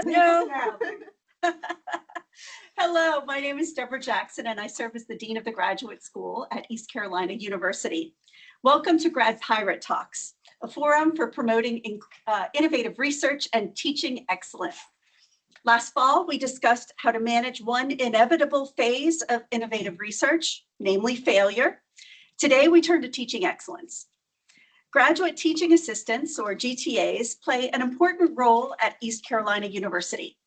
No. Hello, my name is Deborah Jackson, and I serve as the Dean of the Graduate School at East Carolina University. Welcome to Grad Pirate Talks, a forum for promoting innovative research and teaching excellence. Last fall, we discussed how to manage one inevitable phase of innovative research, namely failure. Today, we turn to teaching excellence. Graduate teaching assistants, or GTAs, play an important role at East Carolina University.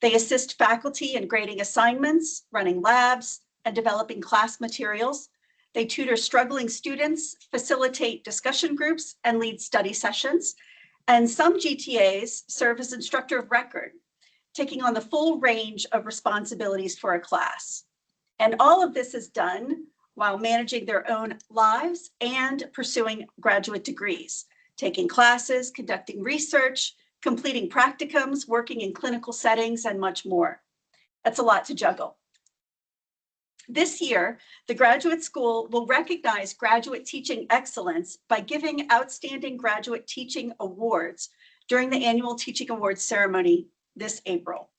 They assist faculty in grading assignments, running labs, and developing class materials. They tutor struggling students, facilitate discussion groups, and lead study sessions. And some GTAs serve as instructor of record, taking on the full range of responsibilities for a class. And all of this is done while managing their own lives and pursuing graduate degrees, taking classes, conducting research, completing practicums, working in clinical settings, and much more. That's a lot to juggle. This year, the Graduate School will recognize graduate teaching excellence by giving outstanding graduate teaching awards during the annual Teaching Awards ceremony this April.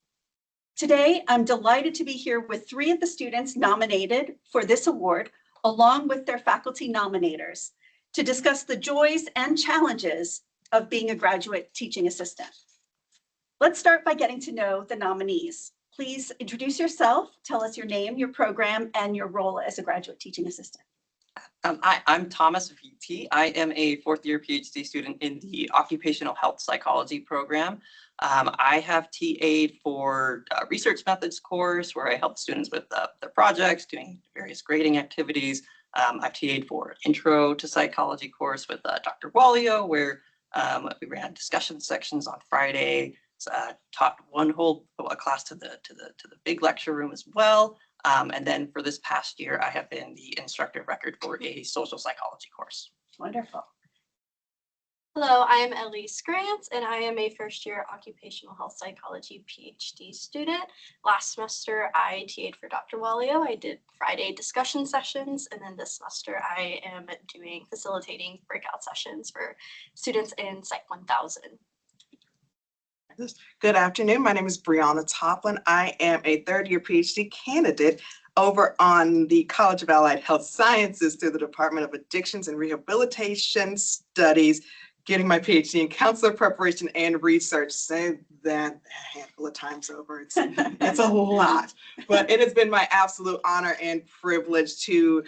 Today, I'm delighted to be here with 3 of the students nominated for this award, along with their faculty nominators, to discuss the joys and challenges of being a graduate teaching assistant. Let's start by getting to know the nominees. Please introduce yourself, tell us your name, your program, and your role as a graduate teaching assistant. I'm Thomas VT. I am a 4th-year PhD student in the Occupational Health Psychology program. I have TA'd for research methods course where I help students with their projects, doing various grading activities. I've TA'd for Intro to Psychology course with Dr. Wallio, where we ran discussion sections on Friday. Taught one whole class to the big lecture room as well. And then for this past year, I have been the instructor of record for a social psychology course. Wonderful. Hello, I am Elise Grant, and I am a first-year occupational health psychology PhD student. Last semester, I TA'd for Dr. Wallio. I did Friday discussion sessions, and then this semester, I am facilitating breakout sessions for students in Psych 1000. Good afternoon. My name is Brianna Toplin. I am a 3rd-year PhD candidate over on the College of Allied Health Sciences through the Department of Addictions and Rehabilitation Studies, getting my PhD in counselor preparation and research. Say that a handful of times over. It's a lot, but it has been my absolute honor and privilege to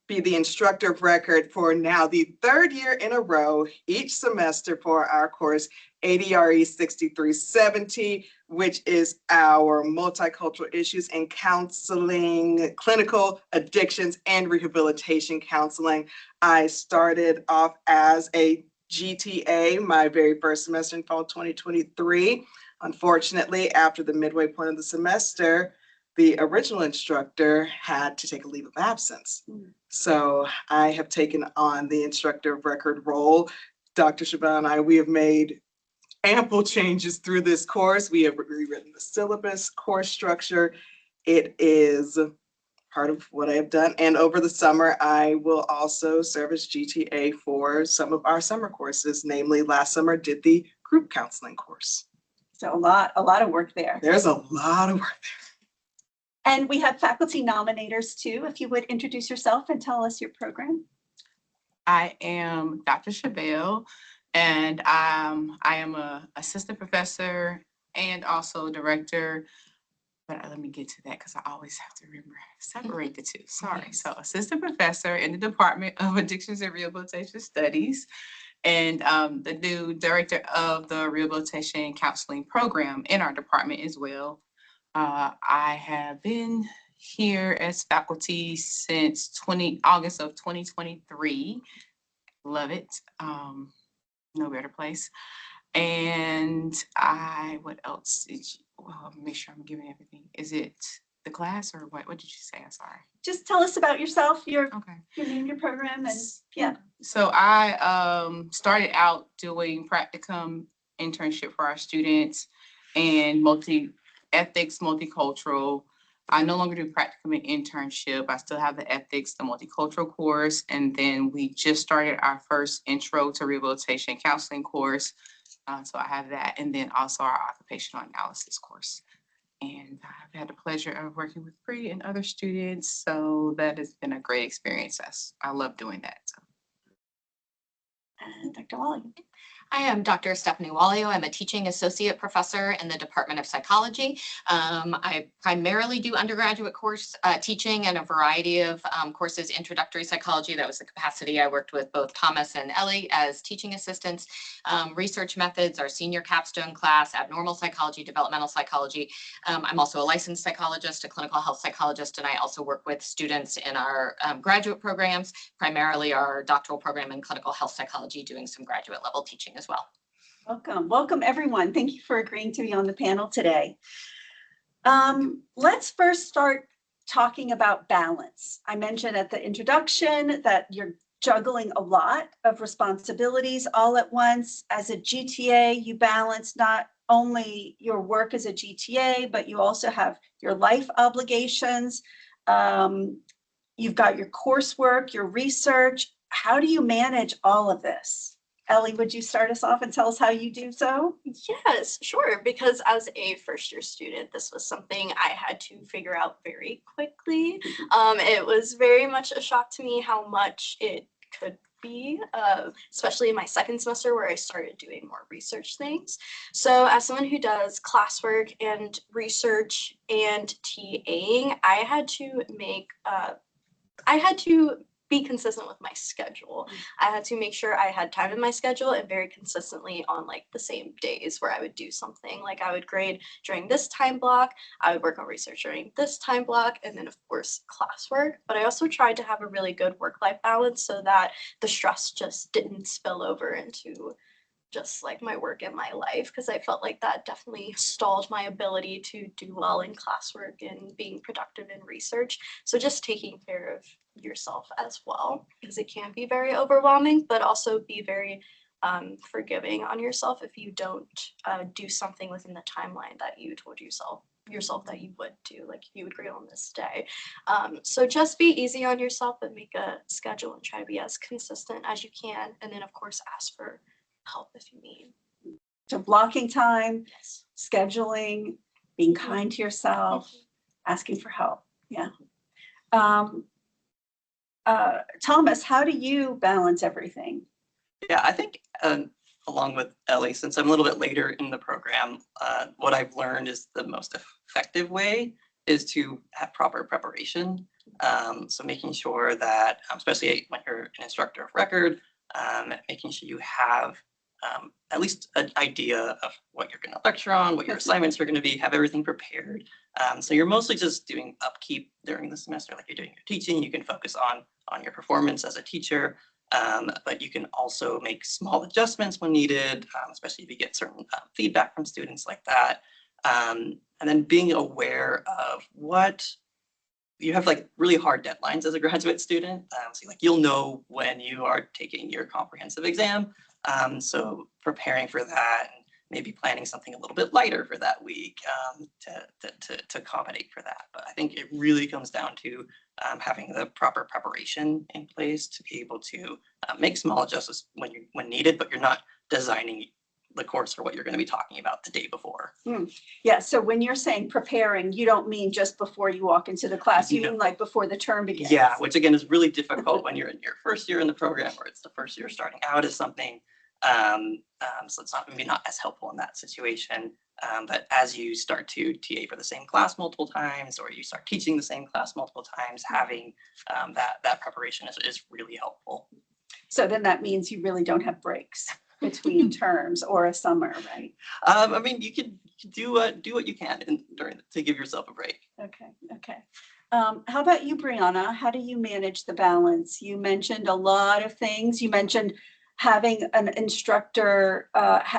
be the instructor of record for now the 3rd year in a row each semester for our course ADRE 6370, which is our multicultural issues in counseling, clinical addictions, and rehabilitation counseling. I started off as a GTA my very first semester in fall 2023. Unfortunately, after the midway point of the semester, the original instructor had to take a leave of absence. So I have taken on the instructor of record role. Dr. Chabot and I, we have made ample changes through this course. We have rewritten the syllabus, course structure. It is part of what I have done. And over the summer, I will also serve as GTA for some of our summer courses, namely last summer did the group counseling course. So a lot of work there. There's a lot of work there. And we have faculty nominators too. If you would introduce yourself and tell us your program. I am Dr. Chabelle, and I am an assistant professor and also director. But let me get to that because I always have to remember separate the two. Sorry. So assistant professor in the Department of Addictions and Rehabilitation Studies, and the new director of the Rehabilitation Counseling Program in our department as well. I have been here as faculty since August of 2023. Love it. No better place. And what else did you, well, make sure I'm giving everything. Is it the class or what? What did you say? I'm sorry. Just tell us about yourself, your name, your program, and yeah. So I started out doing practicum internship for our students and ethics, multicultural. I no longer do practicum and internship. I still have the ethics, the multicultural course, and then we just started our first intro to rehabilitation counseling course So I have that, and then also our occupational analysis course. And I've had the pleasure of working with Bree and other students, so that has been a great experience. I love doing that. So. And Dr. Wally. I am Dr. Stephanie Wallio. I'm a teaching associate professor in the Department of Psychology. I primarily do undergraduate course teaching and a variety of courses, introductory psychology. That was the capacity. I worked with both Thomas and Ellie as teaching assistants. Research methods, our senior capstone class, abnormal psychology, developmental psychology. I'm also a licensed psychologist, a clinical health psychologist, and I also work with students in our graduate programs, primarily our doctoral program in clinical health psychology, doing some graduate level teaching as well. Welcome, welcome everyone. Thank you for agreeing to be on the panel today. Let's first start talking about balance. I mentioned at the introduction that you're juggling a lot of responsibilities all at once. As a GTA, you balance not only your work as a GTA, but you also have your life obligations. You've got your coursework, your research. How do you manage all of this? Ellie, would you start us off and tell us how you do so? Yes, sure. Because as a first year student, this was something I had to figure out very quickly. It was very much a shock to me how much it could be, especially in my second semester where I started doing more research things. So as someone who does classwork and research and TAing, I had to be consistent with my schedule. I had to make sure I had time in my schedule and very consistently on like the same days where I would do something. Like I would grade during this time block, I would work on research during this time block, and then of course classwork. But I also tried to have a really good work-life balance so that the stress just didn't spill over into just like my work and my life, because I felt like that definitely stalled my ability to do well in classwork and being productive in research. So just taking care of yourself as well, because it can be very overwhelming, but also be very forgiving on yourself if you don't do something within the timeline that you told yourself that you would do, like you would grade on this day. So just be easy on yourself, but make a schedule and try to be as consistent as you can. And then of course ask for help if you need. So blocking time, Yes. scheduling, being kind to yourself, asking for help. Yeah. Thomas, how do you balance everything? Yeah, I think along with Ellie, since I'm a little bit later in the program, what I've learned is the most effective way is to have proper preparation. So making sure that, especially when you're an instructor of record, making sure you have at least an idea of what you're going to lecture on, what your assignments are going to be, have everything prepared. So you're mostly just doing upkeep during the semester, like you're doing your teaching. You can focus on your performance as a teacher, but you can also make small adjustments when needed, especially if you get certain feedback from students like that. And then being aware of what you have, like really hard deadlines as a graduate student. So like you'll know when you are taking your comprehensive exam. So preparing for that and maybe planning something a little bit lighter for that week to accommodate for that. But I think it really comes down to having the proper preparation in place to be able to make small adjustments when needed, but you're not designing the course for what you're going to be talking about the day before. Yeah, so when you're saying preparing, you don't mean just before you walk into the class, you No. mean like before the term begins. Yeah, which again is really difficult when you're in your first year in the program, or it's the first year starting out as something. So it's maybe not as helpful in that situation. But as you start to TA for the same class multiple times, or you start teaching the same class multiple times, having that preparation is really helpful. So then that means you really don't have breaks between terms or a summer, right? I mean, you can do what you can to give yourself a break. Okay. How about you, Brianna? How do you manage the balance? You mentioned a lot of things. You mentioned having an instructor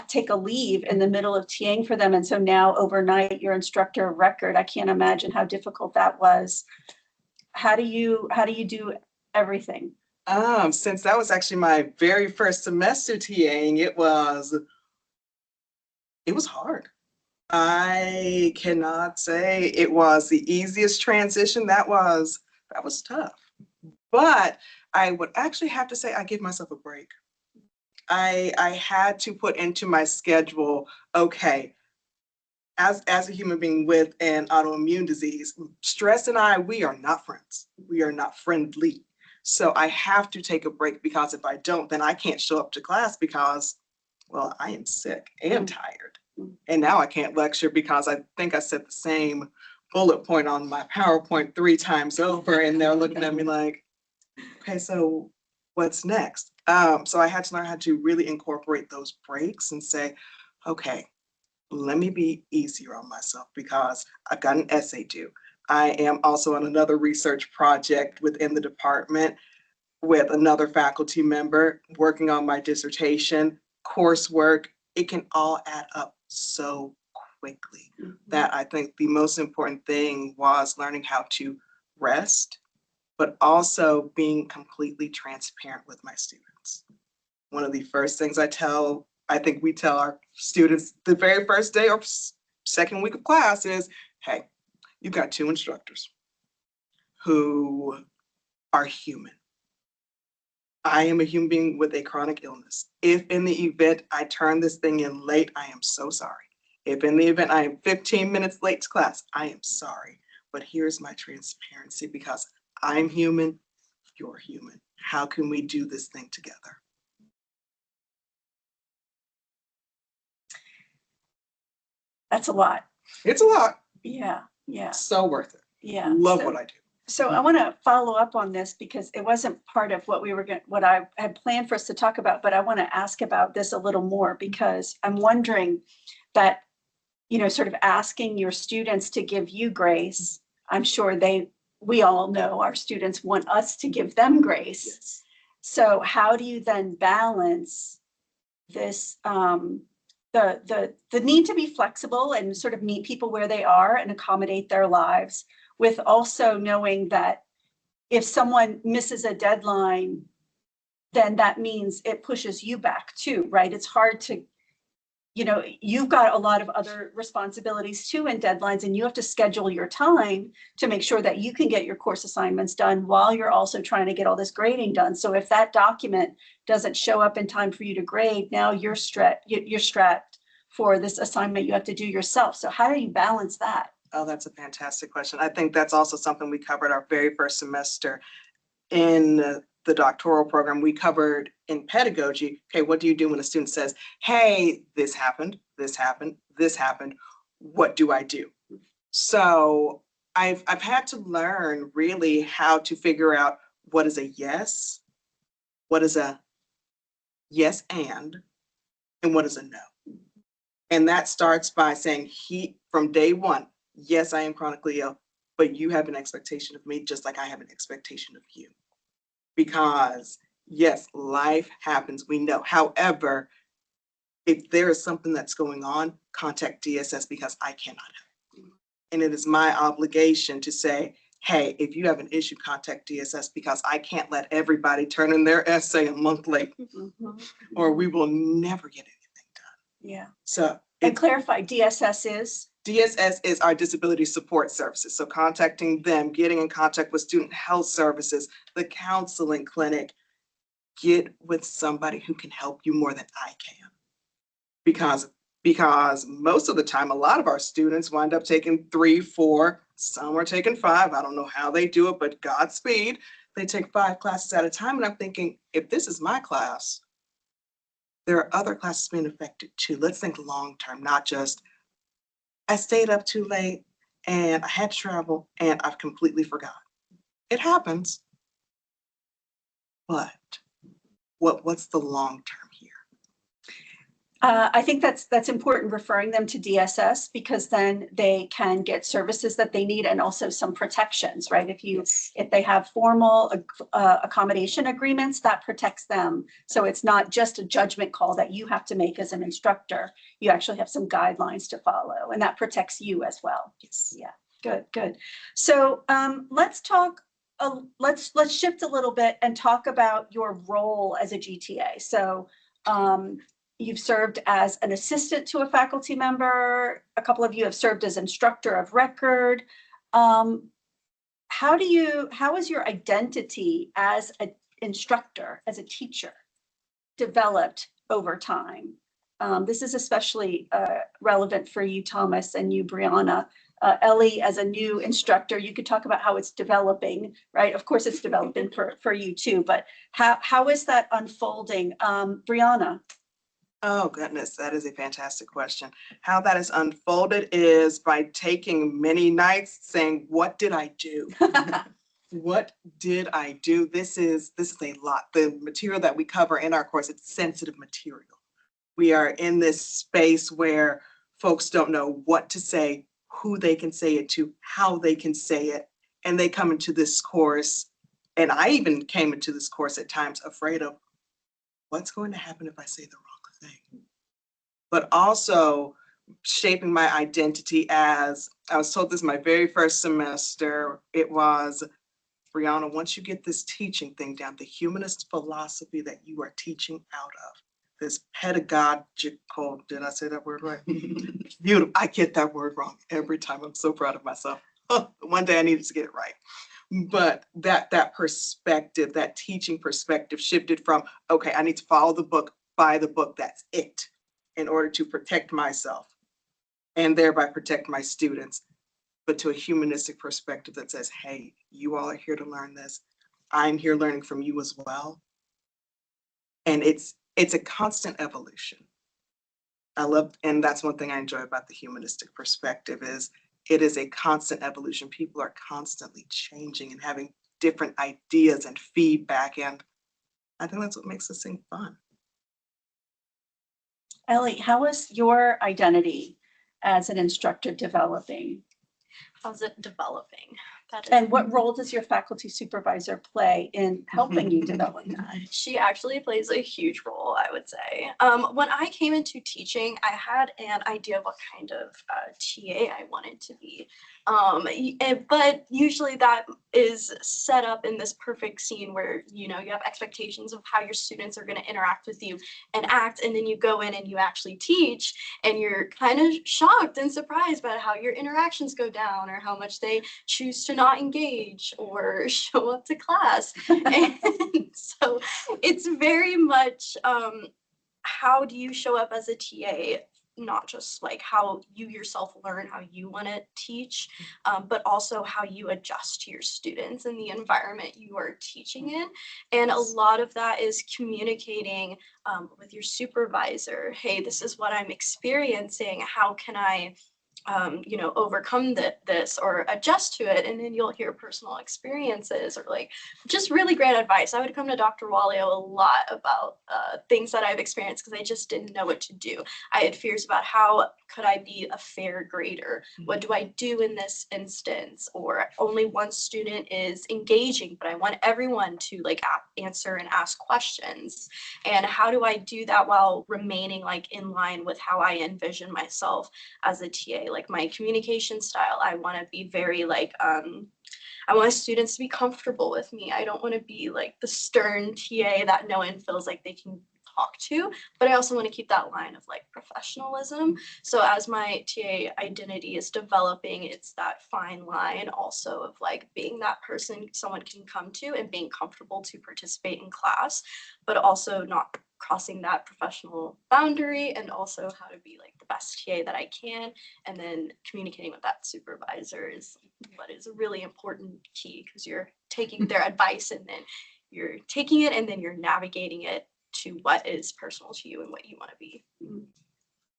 take a leave in the middle of TAing for them. And so now overnight, your instructor of record. I can't imagine how difficult that was. How do you do everything? Since that was actually my very first semester TAing, it was hard. I cannot say it was the easiest transition. That was tough. But I would actually have to say I give myself a break. I had to put into my schedule, okay, as a human being with an autoimmune disease, stress and I, we are not friends. We are not friendly. So I have to take a break, because if I don't, then I can't show up to class because, well, I am sick and tired. And now I can't lecture because I think I said the same bullet point on my PowerPoint 3 times over, and they're looking at me like, okay, so what's next? So I had to learn how to really incorporate those breaks and say, okay, let me be easier on myself because I've got an essay due. I am also on another research project within the department with another faculty member working on my dissertation, coursework. It can all add up so quickly that I think the most important thing was learning how to rest, but also being completely transparent with my students. One of the first things I think we tell our students the very first day or second week of class is, hey, you've got 2 instructors who are human. I am a human being with a chronic illness. If in the event I turn this thing in late, I am so sorry. If in the event I am 15 minutes late to class, I am sorry. But here's my transparency, because I'm human, you're human. How can we do this thing together? That's a lot. It's a lot. Yeah, yeah, So worth it. yeah. Love So- what I do. So I want to follow up on this because it wasn't part of what what I had planned for us to talk about, but I want to ask about this a little more because I'm wondering that, sort of asking your students to give you grace. I'm sure we all know our students want us to give them grace. Yes. So how do you then balance this, the need to be flexible and sort of meet people where they are and accommodate their lives, with also knowing that if someone misses a deadline, then that means it pushes you back too, right? It's hard to, you've got a lot of other responsibilities too and deadlines, and you have to schedule your time to make sure that you can get your course assignments done while you're also trying to get all this grading done. So if that document doesn't show up in time for you to grade, now you're strapped for this assignment you have to do yourself. So how do you balance that? Oh, that's a fantastic question. I think that's also something we covered our very first semester in the doctoral program. We covered in pedagogy, okay, what do you do when a student says, hey, this happened, this happened, this happened, what do I do? So I've had to learn really how to figure out what is a yes, what is a yes and what is a no. And that starts by saying from day one, yes, I am chronically ill, but you have an expectation of me just like I have an expectation of you. Because yes, life happens, we know. However, if there is something that's going on, contact DSS because I cannot help. And it is my obligation to say, hey, if you have an issue, contact DSS because I can't let everybody turn in their essay a month late, or we will never get anything done. Yeah. So And clarify, DSS is? DSS is our disability support services. So contacting them, getting in contact with student health services, the counseling clinic, get with somebody who can help you more than I can. Because most of the time, a lot of our students wind up taking 3, 4, some are taking 5. I don't know how they do it, but Godspeed. They take 5 classes at a time. And I'm thinking, if this is my class, there are other classes being affected too. Let's think long-term, not just, I stayed up too late and I had to travel and I've completely forgot. It happens. But what's the long term here? I think that's important, referring them to DSS, because then they can get services that they need and also some protections, right? If they have formal accommodation agreements, that protects them. So it's not just a judgment call that you have to make as an instructor. You actually have some guidelines to follow, and that protects you as well. Yes. Yeah, good. So let's talk. Let's shift a little bit and talk about your role as a GTA. So you've served as an assistant to a faculty member. A couple of you have served as instructor of record. How is your identity as an instructor, as a teacher, developed over time. This is especially relevant for you, Thomas, and you, Brianna. Ellie, as a new instructor, you could talk about how it's developing, right? Of course, it's developing for you too, but how is that unfolding? Brianna? Oh, goodness, that is a fantastic question. How that is unfolded is by taking many nights saying, what did I do? What did I do? This is a lot. The material that we cover in our course, it's sensitive material. We are in this space where folks don't know what to say, who they can say it to, how they can say it. And they come into this course, and I even came into this course at times afraid of what's going to happen if I say the wrong thing. But also shaping my identity as, I was told this my very first semester, it was, Brianna, once you get this teaching thing down, the humanist philosophy that you are teaching out of, this pedagogical, did I say that word right? Beautiful. I get that word wrong every time. I'm so proud of myself. One day I needed to get it right. But that perspective, that teaching perspective shifted from, okay, I need to follow the book, buy the book, that's it, in order to protect myself and thereby protect my students, but to a humanistic perspective that says, hey, you all are here to learn this. I'm here learning from you as well. And it's a constant evolution. And that's one thing I enjoy about the humanistic perspective is it is a constant evolution. People are constantly changing and having different ideas and feedback. And I think that's what makes this thing fun. Ellie, how is your identity as an instructor developing? How's it developing? That is, And what role does your faculty supervisor play in helping you develop that? she actually plays a huge role, I would say. When I came into teaching, I had an idea of what kind of TA I wanted to be. But usually that is set up in this perfect scene where, you know, you have expectations of how your students are going to interact with you and act, and then you go in and you actually teach, and you're kind of shocked and surprised by how your interactions go down or how much they choose to not engage or show up to class. And so it's very much how do you show up as a TA, not just like how you yourself learn how you want to teach, but also how you adjust to your students and the environment you are teaching in. And a lot of that is communicating with your supervisor. Hey, this is what I'm experiencing. How can I you know, overcome this or adjust to it? And then you'll hear personal experiences or like just really great advice. I would come to Dr. Wallio a lot about things that I've experienced because I just didn't know what to do. I had fears about how could I be a fair grader? What do I do in this instance? Or only one student is engaging, but I want everyone to like answer and ask questions. And how do I do that while remaining like in line with how I envision myself as a TA? Like my communication style, I want to be very like, I want students to be comfortable with me. I don't want to be like the stern TA that no one feels like they can talk to, but I also want to keep that line of like professionalism. So as my TA identity is developing, it's that fine line also of like being that person someone can come to and being comfortable to participate in class, but also not crossing that professional boundary, and also how to be like the best TA that I can. And then communicating with that supervisor is what is a really important key, because you're taking their advice and then you're taking it and then you're navigating it to what is personal to you and what you want to be.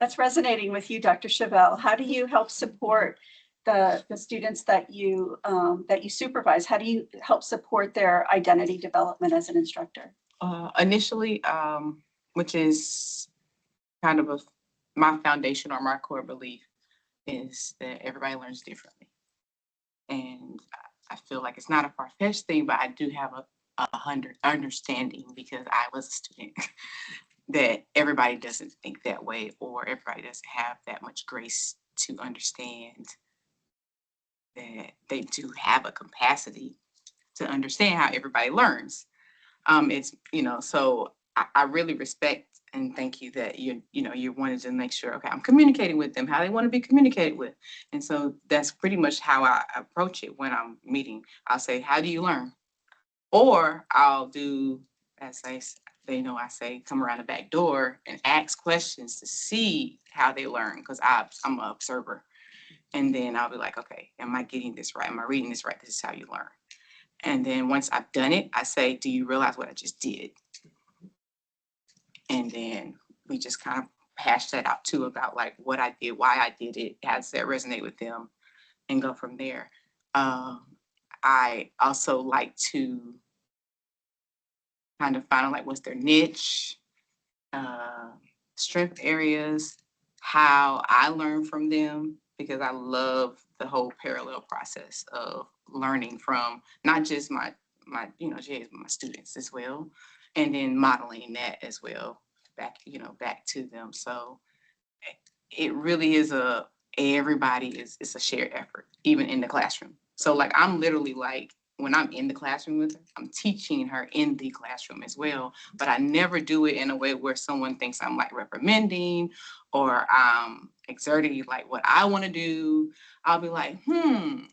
That's resonating with you, Dr. Chevelle. How do you help support the students that you supervise? How do you help support their identity development as an instructor? Initially, which is kind of my foundation or my core belief, is that everybody learns differently. And I feel like it's not a far-fetched thing, but I do have a understanding, because I was a student, that everybody doesn't think that way, or everybody doesn't have that much grace to understand that they do have a capacity to understand how everybody learns. It's, you know, so I really respect and thank you that you wanted to make sure, okay, I'm communicating with them how they want to be communicated with. And so that's pretty much how I approach it when I'm meeting. I'll say, how do you learn? Or I'll do, as they know I say, come around the back door and ask questions to see how they learn, because I'm an observer. And then I'll be like, okay, am I getting this right? Am I reading this right? This is how you learn. And then once I've done it, I say, do you realize what I just did? And then we just kind of hash that out too, about like what I did, why I did it, how does that resonate with them, and go from there. I also like to kind of find out like what's their niche, strength areas, how I learn from them, because I love the whole parallel process of learning from not just my GAs, but my students as well, and then modeling that as well back to them. So it really is it's a shared effort, even in the classroom. So like I'm literally like, when I'm in the classroom with her, I'm teaching her in the classroom as well, but I never do it in a way where someone thinks I'm like reprimanding or exerting like what I want to do. I'll be like, and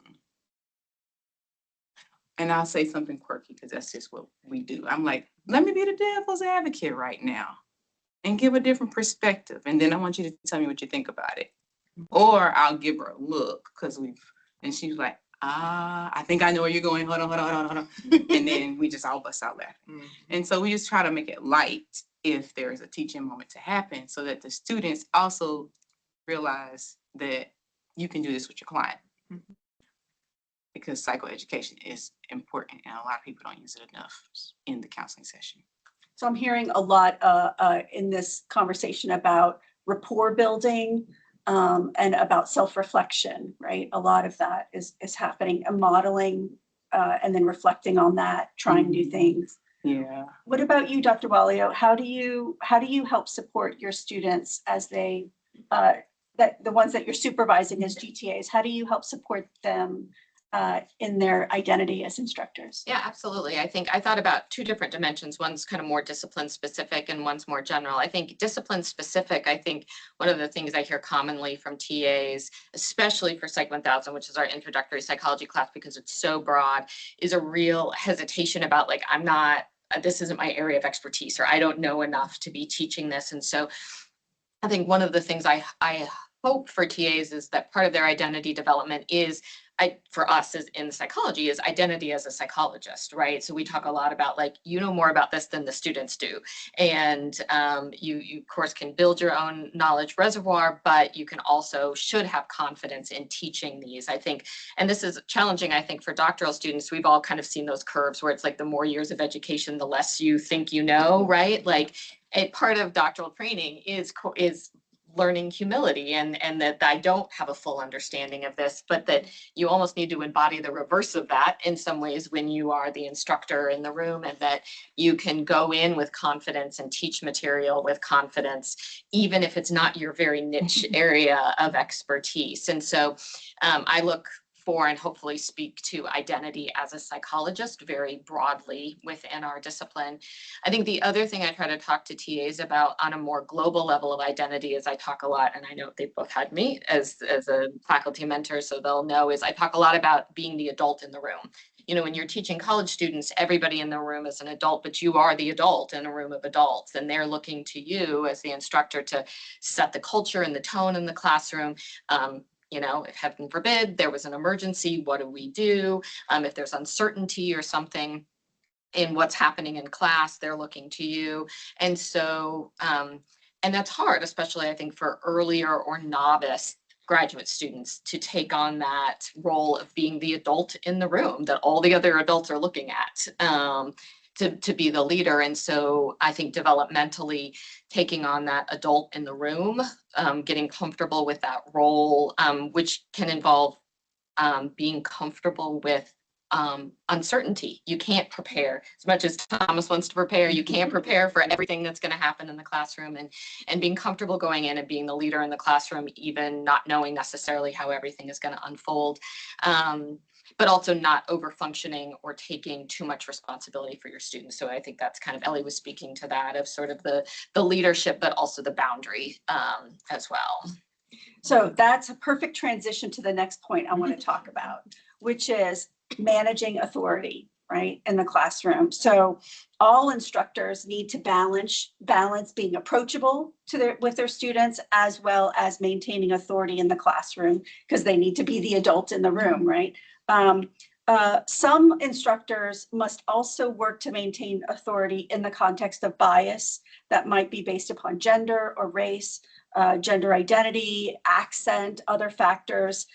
I'll say something quirky because that's just what we do. I'm like, let me be the devil's advocate right now and give a different perspective. And then I want you to tell me what you think about it. Or I'll give her a look and she's like, I think I know where you're going. Hold on. And then we just all bust out laughing. And so we just try to make it light if there's a teaching moment to happen, so that the students also realize that you can do this with your client. Because psychoeducation is important and a lot of people don't use it enough in the counseling session. So I'm hearing a lot in this conversation about rapport building, and about self-reflection, right? A lot of that is happening, and modeling, and then reflecting on that, trying new things. Yeah. What about you, Dr. Walio? How do you help support your students as the ones that you're supervising as GTAs? How do you help support them in their identity as instructors? Yeah, absolutely. I think I thought about two different dimensions. One's kind of more discipline specific and one's more general. I think discipline specific, I think one of the things I hear commonly from TAs, especially for Psych 1000, which is our introductory psychology class, because it's so broad, is a real hesitation about like, this isn't my area of expertise, or I don't know enough to be teaching this. And so I think one of the things I hope for TAs is that part of their identity development is, for us as in psychology, is identity as a psychologist, right? So we talk a lot about like, you know more about this than the students do. And you of course can build your own knowledge reservoir, but you can also should have confidence in teaching these, I think. And this is challenging, I think, for doctoral students. We've all kind of seen those curves where it's like the more years of education, the less you think you know, right? Like a part of doctoral training is learning humility, and that I don't have a full understanding of this, but that you almost need to embody the reverse of that in some ways when you are the instructor in the room, and that you can go in with confidence and teach material with confidence, even if it's not your very niche area of expertise. And so I look for and hopefully speak to identity as a psychologist very broadly within our discipline. I think the other thing I try to talk to TAs about on a more global level of identity is I talk a lot, and I know they've both had me as a faculty mentor, so they'll know, is I talk a lot about being the adult in the room. You know, when you're teaching college students, everybody in the room is an adult, but you are the adult in a room of adults, and they're looking to you as the instructor to set the culture and the tone in the classroom. You know, if heaven forbid there was an emergency, what do we do? If there's uncertainty or something in what's happening in class, they're looking to you. And so, and that's hard, especially I think for earlier or novice graduate students to take on that role of being the adult in the room that all the other adults are looking at. To be the leader. And so I think developmentally taking on that adult in the room, getting comfortable with that role, which can involve being comfortable with uncertainty. You can't prepare as much as Thomas wants to prepare. You can't prepare for everything that's going to happen in the classroom, and being comfortable going in and being the leader in the classroom, even not knowing necessarily how everything is going to unfold. But also not over functioning or taking too much responsibility for your students. So I think that's kind of, Ellie was speaking to that, of sort of the leadership, but also the boundary as well. So that's a perfect transition to the next point I want to talk about, which is managing authority. right, in the classroom. So all instructors need to balance being approachable with their students, as well as maintaining authority in the classroom, because they need to be the adult in the room, right? Some instructors must also work to maintain authority in the context of bias that might be based upon gender or race, gender identity, accent, other factors.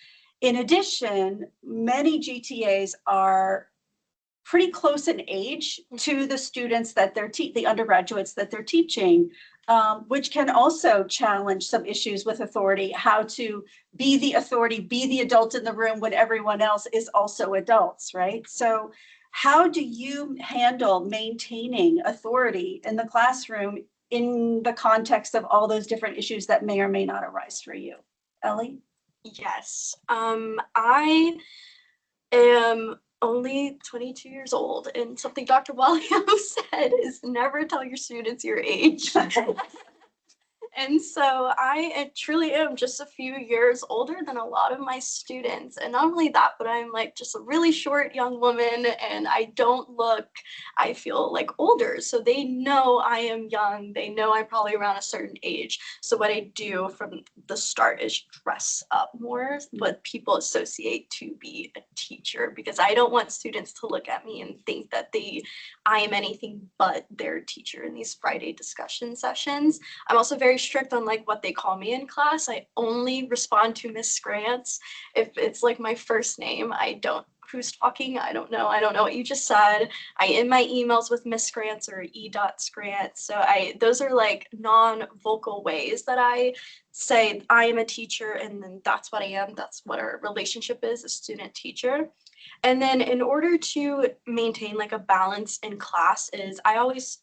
In addition, many GTAs are pretty close in age to the students that the undergraduates that they're teaching, which can also challenge some issues with authority, how to be the authority, be the adult in the room when everyone else is also adults, right? So how do you handle maintaining authority in the classroom in the context of all those different issues that may or may not arise for you? Ellie? Yes. I am only 22 years old, and something Dr. Walio said is never tell your students your age. And so I truly am just a few years older than a lot of my students. And not only that, but I'm like just a really short young woman, and I don't look, I feel like older. So they know I am young. They know I'm probably around a certain age. So what I do from the start is dress up more what people associate to be a teacher, because I don't want students to look at me and think that I am anything but their teacher in these Friday discussion sessions. I'm also very strict on like what they call me in class. I only respond to Miss Scrants. If it's like my first name, I don't, who's talking? I don't know what you just said. I end my emails with Miss Scrants or E.Scrants. So those are like non-vocal ways that I say I am a teacher, and then that's what I am. That's what our relationship is, a student teacher. And then in order to maintain like a balance in class is I always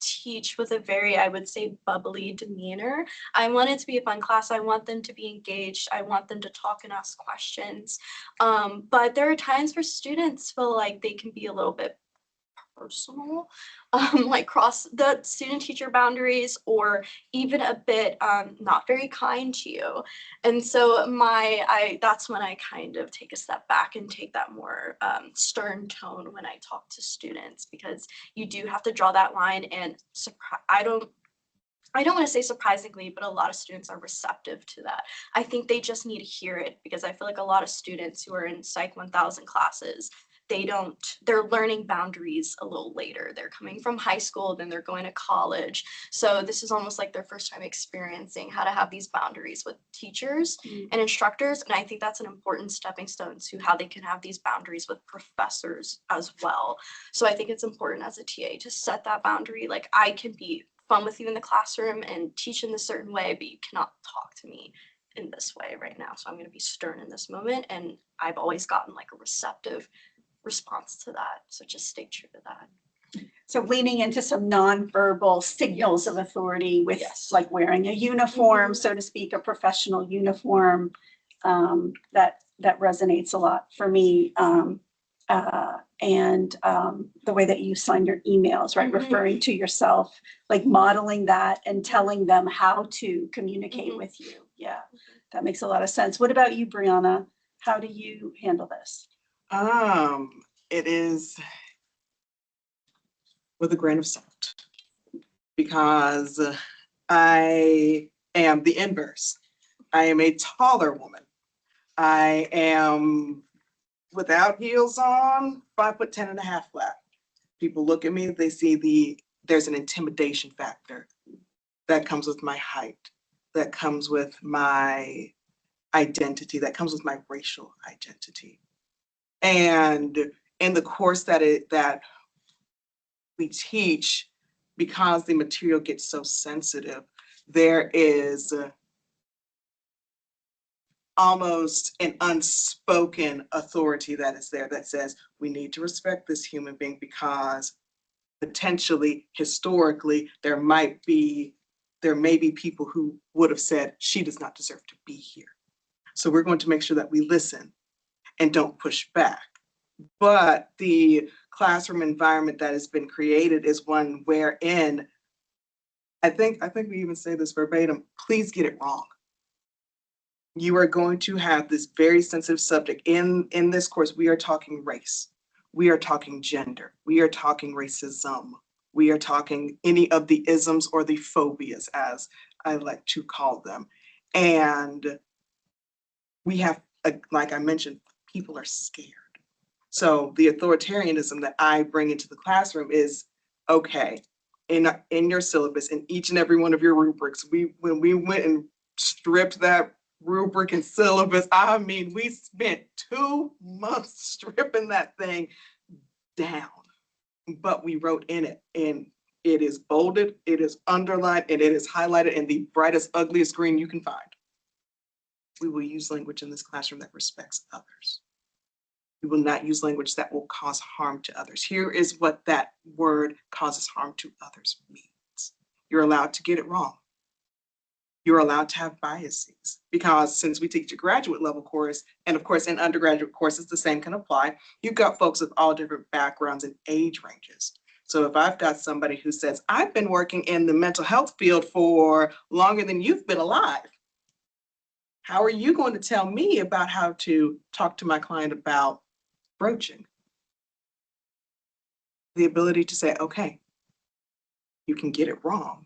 teach with a very, I would say, bubbly demeanor. I want it to be a fun class. I want them to be engaged. I want them to talk and ask questions. But there are times where students feel like they can be a little bit personal, like cross the student teacher boundaries, or even a bit not very kind to you. And so that's when I kind of take a step back and take that more stern tone when I talk to students, because you do have to draw that line. And I don't want to say surprisingly, but a lot of students are receptive to that. I think they just need to hear it, because I feel like a lot of students who are in Psych 1000 classes, they're learning boundaries a little later. They're coming from high school, then they're going to college. So this is almost like their first time experiencing how to have these boundaries with teachers and instructors. And I think that's an important stepping stone to how they can have these boundaries with professors as well. So I think it's important as a TA to set that boundary. Like, I can be fun with you in the classroom and teach in a certain way, but you cannot talk to me in this way right now. So I'm going to be stern in this moment. And I've always gotten like a receptive response to that. So just stay true to that. So leaning into some nonverbal signals of authority with like wearing a uniform, so to speak, a professional uniform, that resonates a lot for me. And the way that you sign your emails, right? Referring to yourself, like modeling that and telling them how to communicate with you. Yeah, that makes a lot of sense. What about you, Brianna? How do you handle this? It is with a grain of salt, because I am the inverse. I am a taller woman. I am, without heels on, 5'10" and a half flat. People look at me, they see there's an intimidation factor that comes with my height, that comes with my identity, that comes with my racial identity. And in the course that we teach, because the material gets so sensitive, there is almost an unspoken authority that is there that says we need to respect this human being, because potentially, historically, there may be people who would have said she does not deserve to be here. So we're going to make sure that we listen and don't push back. But the classroom environment that has been created is one wherein I think we even say this verbatim, please get it wrong. You are going to have this very sensitive subject. In this course, we are talking race. we are talking gender, we are talking racism, we are talking any of the isms or the phobias, as I like to call them. And we have, like I mentioned, people are scared. So the authoritarianism that I bring into the classroom is, okay, in your syllabus, in each and every one of your rubrics, when we went and stripped that rubric and syllabus, I mean, we spent 2 months stripping that thing down. But we wrote in it, and it is bolded, it is underlined, and it is highlighted in the brightest, ugliest green you can find. We will use language in this classroom that respects others. We will not use language that will cause harm to others. Here is what that word causes harm to others means. You're allowed to get it wrong. You're allowed to have biases, because since we teach a graduate level course, and of course in undergraduate courses, the same can apply. You've got folks with all different backgrounds and age ranges. So if I've got somebody who says, I've been working in the mental health field for longer than you've been alive, how are you going to tell me about how to talk to my client about broaching? The ability to say, okay, you can get it wrong,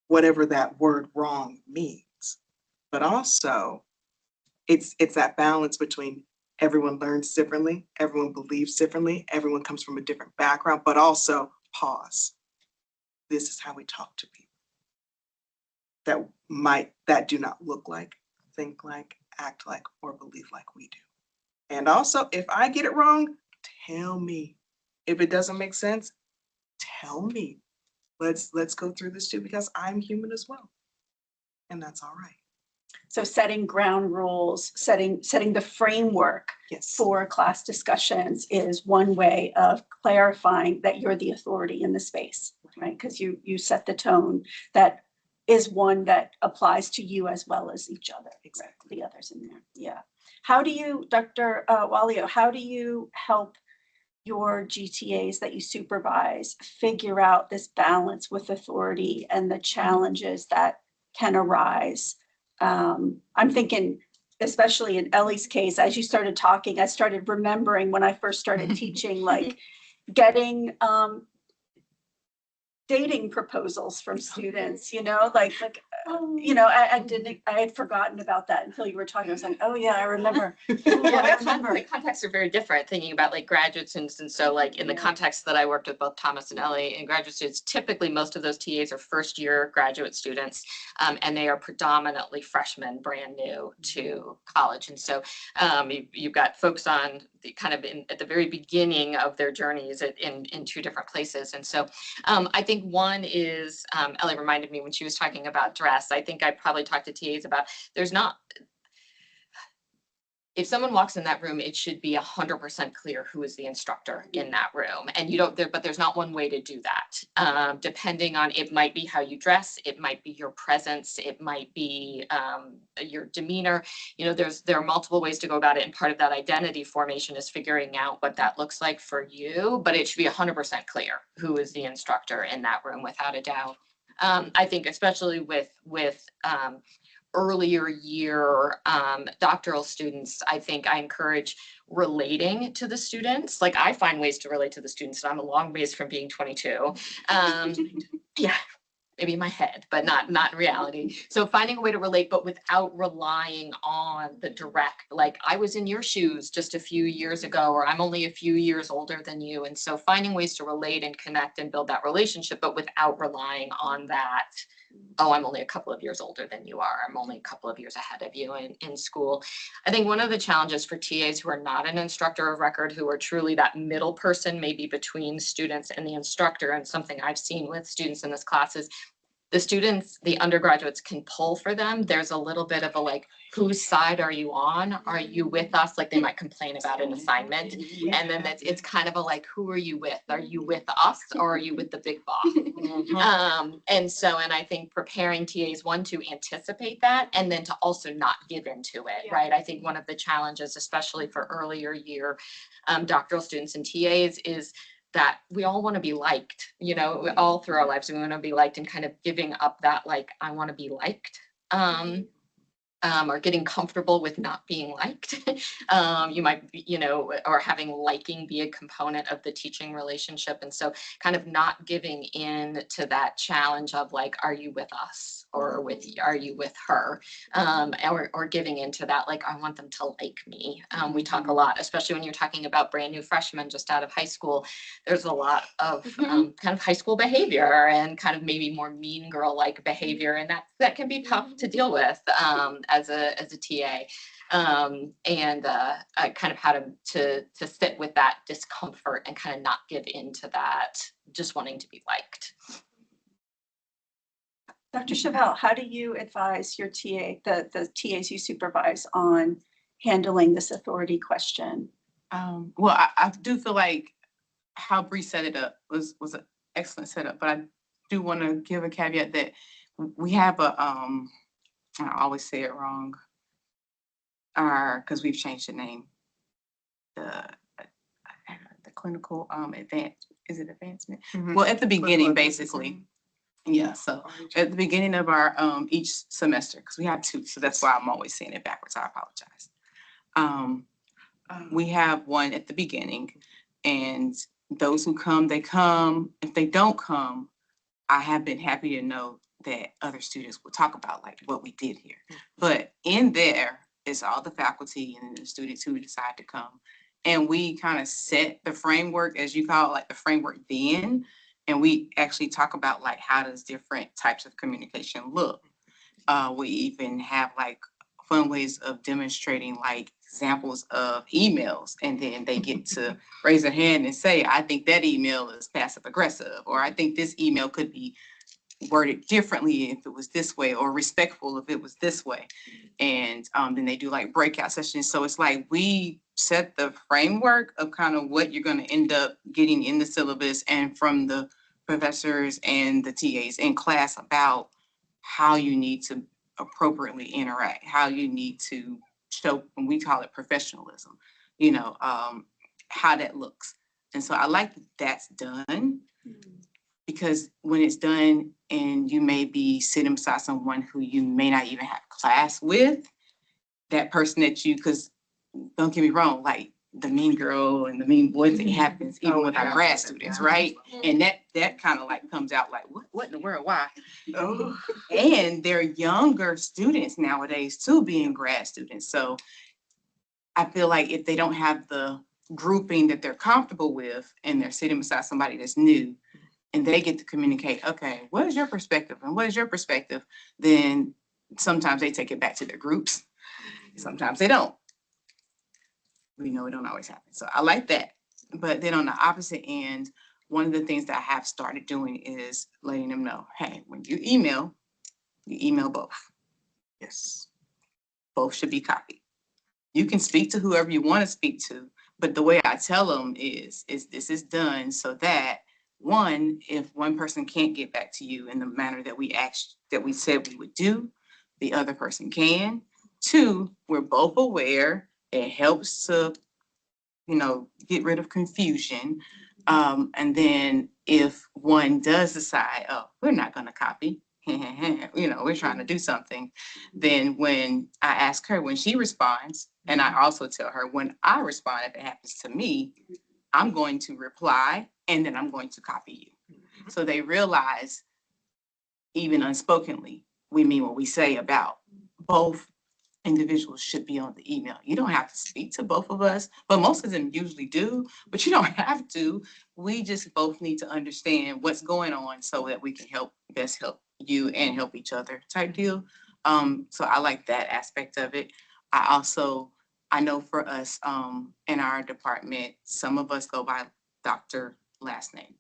whatever that word wrong means. But also, it's that balance between everyone learns differently, everyone believes differently, everyone comes from a different background, but also pause. This is how we talk to people that do not look like, think like, act like, or believe like we do. And also, if I get it wrong, tell me. If it doesn't make sense, tell me. Let's go through this too, because I'm human as well. And that's all right. So setting ground rules, setting the framework Yes. for class discussions is one way of clarifying that you're the authority in the space, right? Because you set the tone that is one that applies to you as well as each other, Exactly. the others in there. Yeah. How do you, Dr. Walio, how do you help your GTAs that you supervise figure out this balance with authority and the challenges that can arise? I'm thinking, especially in Ellie's case, as you started talking, I started remembering when I first started teaching, like getting dating proposals from students, like, I had forgotten about that until you were talking. I was like, oh yeah, I remember. Yeah, the contexts are very different, thinking about like graduate students. And so like in the context that I worked with both Thomas and Ellie and graduate students, typically most of those TAs are first year graduate students, and they are predominantly freshmen, brand new to college. And so you've got folks on the kind of at the very beginning of their journeys in 2 different places. And so I think one is, Ellie reminded me when she was talking about dress, I think I probably talked to TAs about, if someone walks in that room, it should be 100% clear who is the instructor in that room. And but there's not one way to do that. Depending on, it might be how you dress, it might be your presence, it might be your demeanor. There are multiple ways to go about it. And part of that identity formation is figuring out what that looks like for you, but it should be 100% clear who is the instructor in that room, without a doubt. I think especially with earlier year doctoral students, I think I encourage relating to the students. Like I find ways to relate to the students. I'm a long ways from being 22. Yeah, maybe in my head, but not in reality. So finding a way to relate, but without relying on the direct, like I was in your shoes just a few years ago, or I'm only a few years older than you. And so finding ways to relate and connect and build that relationship, but without relying on that, oh, I'm only a couple of years older than you are. I'm only a couple of years ahead of you in school. I think one of the challenges for TAs who are not an instructor of record, who are truly that middle person, maybe between students and the instructor, and something I've seen with students in this class is the students, the undergraduates can pull for them. There's a little bit of a like, whose side are you on? Are you with us? Like they might complain about an assignment. And then it's kind of a like, who are you with? Are you with us or are you with the big boss? And I think preparing TAs, one, to anticipate that, and then to also not give into it, right? I think one of the challenges, especially for earlier year doctoral students and TAs, is that we all want to be liked, all through our lives. We want to be liked, and kind of giving up that, like, I want to be liked. or getting comfortable with not being liked. You might be, or having liking be a component of the teaching relationship. And so kind of not giving in to that challenge of like, are you with us or are you with her? Or giving into that, like, I want them to like me. We talk a lot, especially when you're talking about brand new freshmen just out of high school. There's a lot of kind of high school behavior and kind of maybe more mean girl-like behavior. And that can be tough to deal with as a TA. I kind of how to sit with that discomfort and kind of not give into that, just wanting to be liked. Dr. Chevelle, how do you advise your the TAs you supervise on handling this authority question? Well, I do feel like how Bree set it up was an excellent setup, but I do want to give a caveat that we have I always say it wrong, because we've changed the name, the clinical advancement? Well, at the beginning, basically. Yeah, so at the beginning of our each semester, because we have 2, so that's why I'm always saying it backwards. I apologize. We have one at the beginning, and those who come, they come. If they don't come, I have been happy to know that other students will talk about like what we did here. But in there is all the faculty and the students who decide to come. And we kind of set the framework, as you call it, like the framework then. And we actually talk about like how does different types of communication look. We even have like fun ways of demonstrating like examples of emails, and then they get to raise their hand and say, I think that email is passive aggressive, or I think this email could be worded differently if it was this way, or respectful if it was this way. And then they do like breakout sessions. So it's like we set the framework of kind of what you're going to end up getting in the syllabus and from the professors and the TAs in class about how you need to appropriately interact, how you need to show, and we call it professionalism, how that looks. And so I like that that's done, because when it's done and you may be sitting beside someone who you may not even have class with, that person that because don't get me wrong, like the mean girl and the mean boy thing happens even with our grad students, right? And that kind of like comes out like, what in the world, why? Oh. And they're younger students nowadays too, being grad students. So I feel like if they don't have the grouping that they're comfortable with and they're sitting beside somebody that's new, and they get to communicate, okay, what is your perspective and what is your perspective? Then sometimes they take it back to their groups. Sometimes they don't. We know it don't always happen. So I like that. But then on the opposite end, one of the things that I have started doing is letting them know, hey, when you email both. Yes. Both should be copied. You can speak to whoever you want to speak to, but the way I tell them is this is done so that one, if one person can't get back to you in the manner that we said we would do, the other person can. 2, we're both aware. It helps to, get rid of confusion. And then if one does decide, oh, we're not going to copy, we're trying to do something, then when I ask her, when she responds, and I also tell her when I respond, if it happens to me, I'm going to reply and then I'm going to copy you. So they realize, even unspokenly, we mean what we say about both individuals should be on the email. You don't have to speak to both of us, but most of them usually do, but you don't have to. We just both need to understand what's going on so that we can best help you and help each other type deal. So I like that aspect of it. I know for us in our department, some of us go by Dr. last name.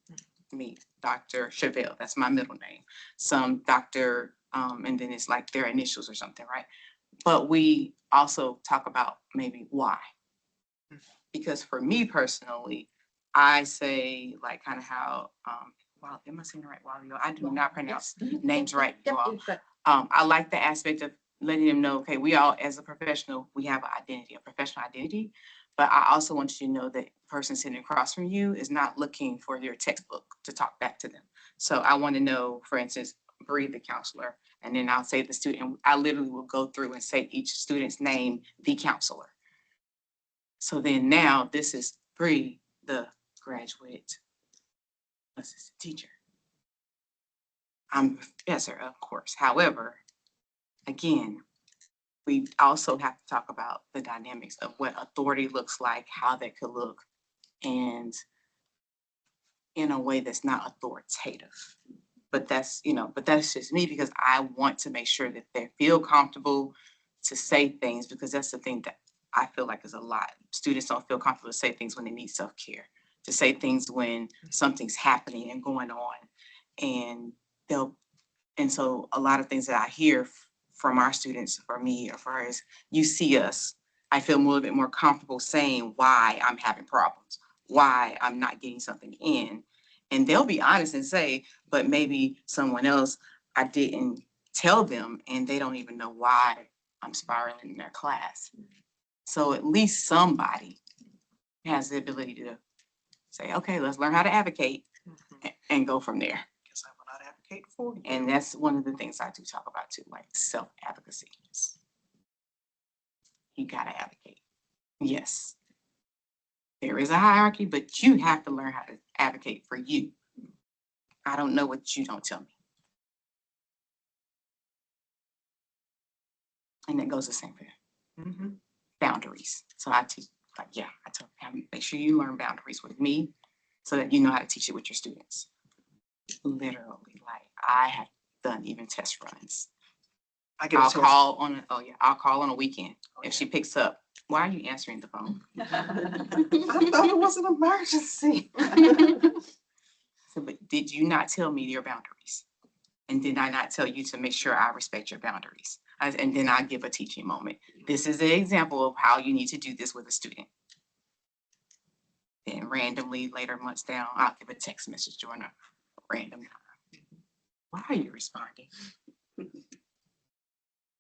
Me, Dr. Chevelle, that's my middle name. Some Dr. And then it's like their initials or something, right? But we also talk about maybe why. Because for me personally, I say like kind of how, wow, am I saying it right? Wow, I do not pronounce names right. I like the aspect of letting them know, okay, we all, as a professional, we have an identity, a professional identity. But I also want you to know that the person sitting across from you is not looking for your textbook to talk back to them. So I want to know, for instance, Bree, the counselor, and then I'll say the student, I literally will go through and say each student's name, the counselor. So then now this is Bree, the graduate assistant teacher. I'm a professor, of course. However, again, we also have to talk about the dynamics of what authority looks like, how that could look, and in a way that's not authoritative. But that's, but that's just me, because I want to make sure that they feel comfortable to say things, because that's the thing that I feel like is a lot. Students don't feel comfortable to say things when they need self-care, to say things when something's happening and going on. And so a lot of things that I hear from our students, for me, or for us, you see us, I feel a little bit more comfortable saying why I'm having problems, why I'm not getting something in. And they'll be honest and say, but maybe someone else, I didn't tell them and they don't even know why I'm spiraling in their class. So at least somebody has the ability to say, okay, let's learn how to advocate and go from there. Guess I will not advocate for you. And that's one of the things I do talk about too, like self-advocacy. You gotta advocate. Yes. There is a hierarchy, but you have to learn how to advocate for you. I don't know what you don't tell me. And that goes the same for boundaries. So I teach, like, I tell them, make sure you learn boundaries with me so that you know how to teach it with your students. Literally, like, I have done even test runs. I'll call on a weekend. If she picks up, why are you answering the phone? I thought it was an emergency. So, but did you not tell me your boundaries? And did I not tell you to make sure I respect your boundaries? And then I give a teaching moment. This is an example of how you need to do this with a student. Then randomly later months down, I'll give a text message during a random time. Why are you responding?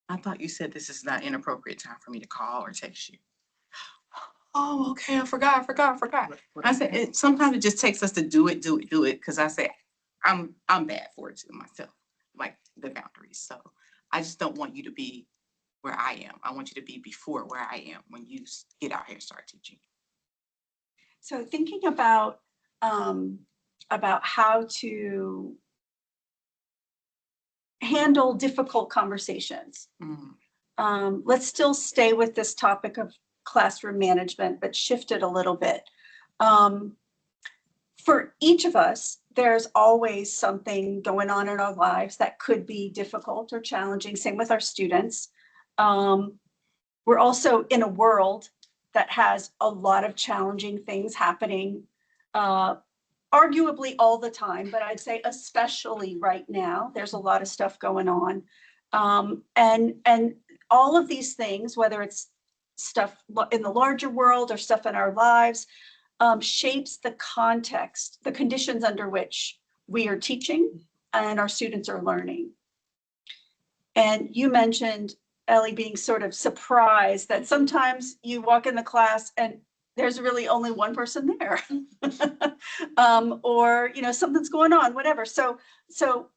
I thought you said this is not inappropriate time for me to call or text you. Oh, okay, I forgot. I said, sometimes it just takes us to do it, because I say, I'm bad for it too myself, like the boundaries. So I just don't want you to be where I am. I want you to be before where I am when you get out here and start teaching. So thinking about how to handle difficult conversations. Let's still stay with this topic of classroom management, but shift it a little bit. For each of us, there's always something going on in our lives that could be difficult or challenging. Same with our students. We're also in a world that has a lot of challenging things happening, arguably all the time, but I'd say especially right now, there's a lot of stuff going on. And all of these things, whether it's stuff in the larger world or stuff in our lives, shapes the context, the conditions under which we are teaching and our students are learning. And you mentioned, Ellie, being sort of surprised that sometimes you walk in the class and there's really only one person there. Or, something's going on, whatever. So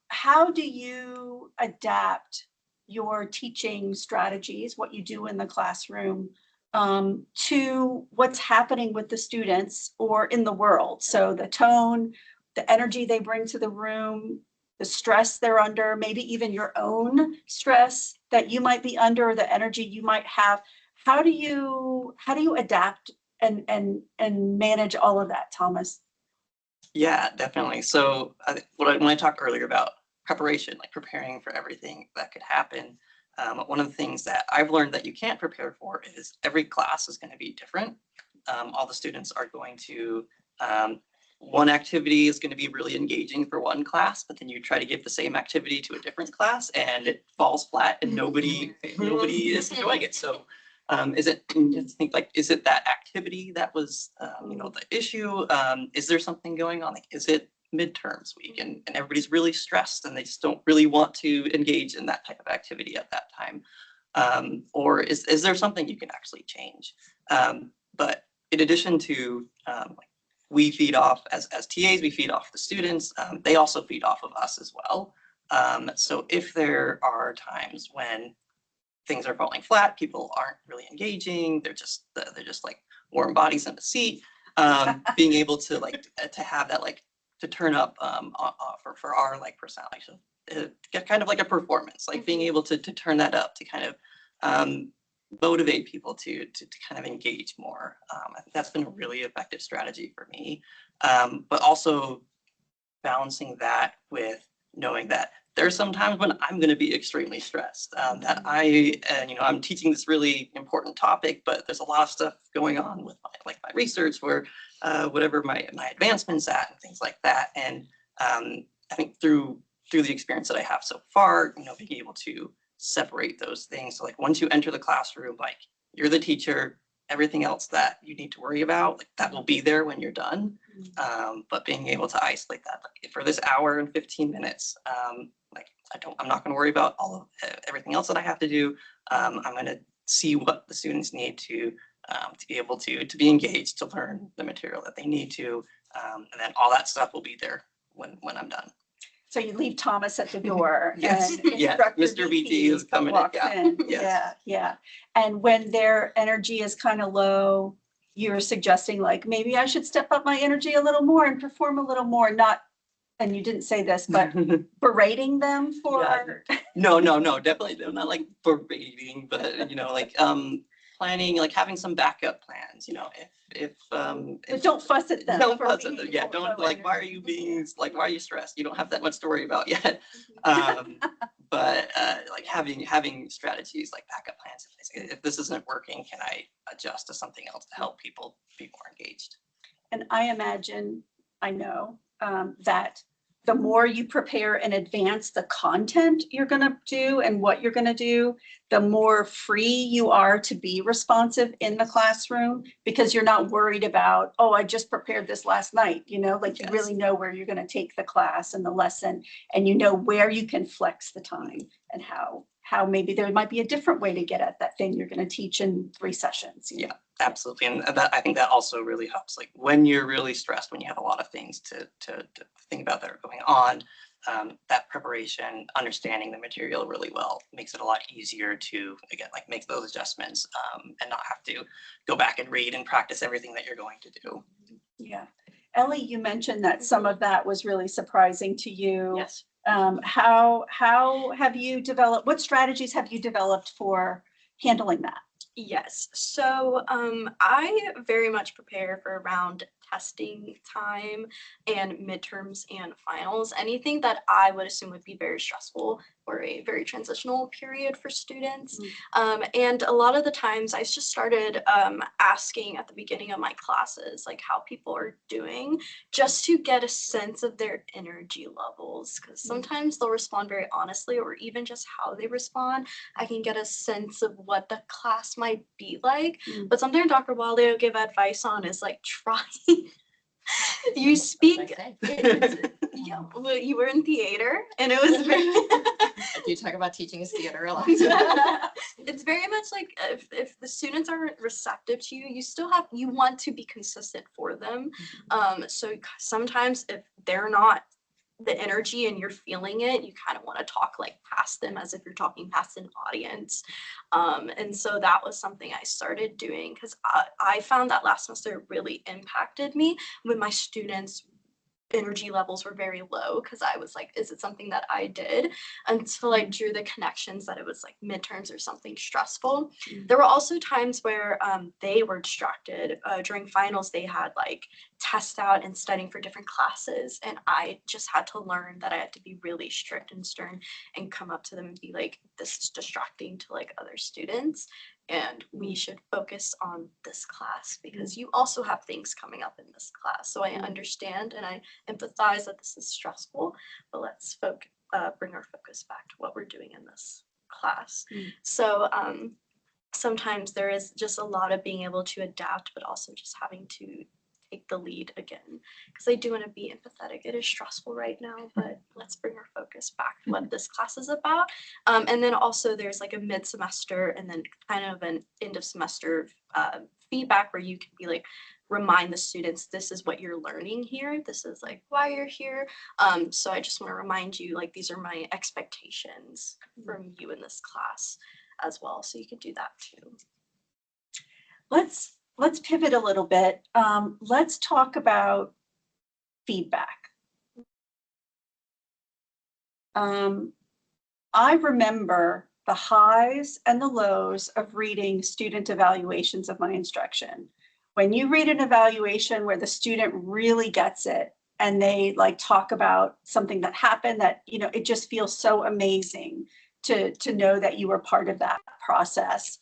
how do you adapt your teaching strategies, what you do in the classroom, to what's happening with the students or in the world? So the tone, the energy they bring to the room, the stress they're under, maybe even your own stress that you might be under, or the energy you might have. How do you adapt and manage all of that, Thomas? Yeah, definitely. So when I talked earlier about preparation, like preparing for everything that could happen, one of the things that I've learned that you can't prepare for is every class is going to be different. All the students are going to, one activity is going to be really engaging for one class, but then you try to give the same activity to a different class and it falls flat and nobody is enjoying it. So is it that activity that was, the issue? Is there something going on? Like, is it midterms week and everybody's really stressed and they just don't really want to engage in that type of activity at that time? Or is there something you can actually change? But in addition to, we feed off, as TAs, we feed off the students. They also feed off of us as well. So if there are times when things are falling flat, people aren't really engaging, they're just like warm bodies in a seat, being able to like to have that like to turn up for our like personality, so get kind of like a performance, like being able to turn that up to kind of motivate people to kind of engage more. I think that's been a really effective strategy for me, but also balancing that with knowing that there's some times when I'm going to be extremely stressed, that I'm teaching this really important topic, but there's a lot of stuff going on with my research where whatever my advancements at and things like that. And I think through the experience that I have so far, being able to separate those things. So like once you enter the classroom, like you're the teacher, everything else that you need to worry about, like that will be there when you're done. But being able to isolate that, like, for this hour and 15 minutes, I'm not going to worry about everything else that I have to do. I'm going to see what the students need to be able to be engaged, to learn the material that they need to, and then all that stuff will be there when I'm done. So you leave Thomas at the door. Yes, and yes, Instructor Mr. BT is coming in, walks yeah, in. yes. Yeah. And when their energy is kind of low, you're suggesting like, maybe I should step up my energy a little more and perform a little more, not, and you didn't say this, but berating them for. No, definitely not like berating, but planning, like having some backup plans, But don't fuss at them. don't for fuss at them. being Yeah, low don't like, why are you why are you stressed? You don't have that much to worry about yet. But like having strategies like backup plans. If this isn't working, can I adjust to something else to help people be more engaged? And I imagine, I know, that the more you prepare in advance the content you're going to do and what you're going to do, the more free you are to be responsive in the classroom, because you're not worried about, oh, I just prepared this last night, like you Yes. really know where you're going to take the class and the lesson, and you know where you can flex the time and how maybe there might be a different way to get at that thing you're going to teach in 3 sessions. Yeah, absolutely. And that, I think that also really helps, like when you're really stressed, when you have a lot of things to think about that are going on, that preparation, understanding the material really well makes it a lot easier to, again, like make those adjustments, and not have to go back and read and practice everything that you're going to do. Yeah. Ellie, you mentioned that some of that was really surprising to you. Yes. How have you developed, what strategies have you developed for handling that? Yes, so I very much prepare for around testing time and midterms and finals, anything that I would assume would be very stressful or a very transitional period for students. And a lot of the times I just started asking at the beginning of my classes, like how people are doing, just to get a sense of their energy levels, because sometimes they'll respond very honestly, or even just how they respond, I can get a sense of what the class might be like. But something Dr. Walio gave advice on is like try. You speak. Yeah, well, you were in theater, and it was very. I do talk about teaching as theater a lot. It's very much like if the students aren't receptive to you, you want to be consistent for them. So sometimes if they're not the energy and you're feeling it, you kind of want to talk like past them as if you're talking past an audience. And so that was something I started doing, because I found that last semester really impacted me when my students' energy levels were very low, because I was like, is it something that I did? Until I drew the connections that it was like midterms or something stressful. There were also times where they were distracted. During finals, they had like test out and studying for different classes, and I just had to learn that I had to be really strict and stern and come up to them and be like, this is distracting to like other students, and we should focus on this class because you also have things coming up in this class. So I understand and I empathize that this is stressful, but let's bring our focus back to what we're doing in this class. So sometimes there is just a lot of being able to adapt, but also just having to take the lead again, because I do want to be empathetic. It is stressful right now, but let's bring our focus back to what this class is about. And then also there's like a mid-semester and then kind of an end of semester feedback where you can be like, remind the students, this is what you're learning here. This is like why you're here. So I just want to remind you, like, these are my expectations from you in this class as well. So you can do that too. Let's pivot a little bit. Let's talk about feedback. I remember the highs and the lows of reading student evaluations of my instruction. When you read an evaluation where the student really gets it and they like talk about something that happened that, you know, it just feels so amazing to know that you were part of that process.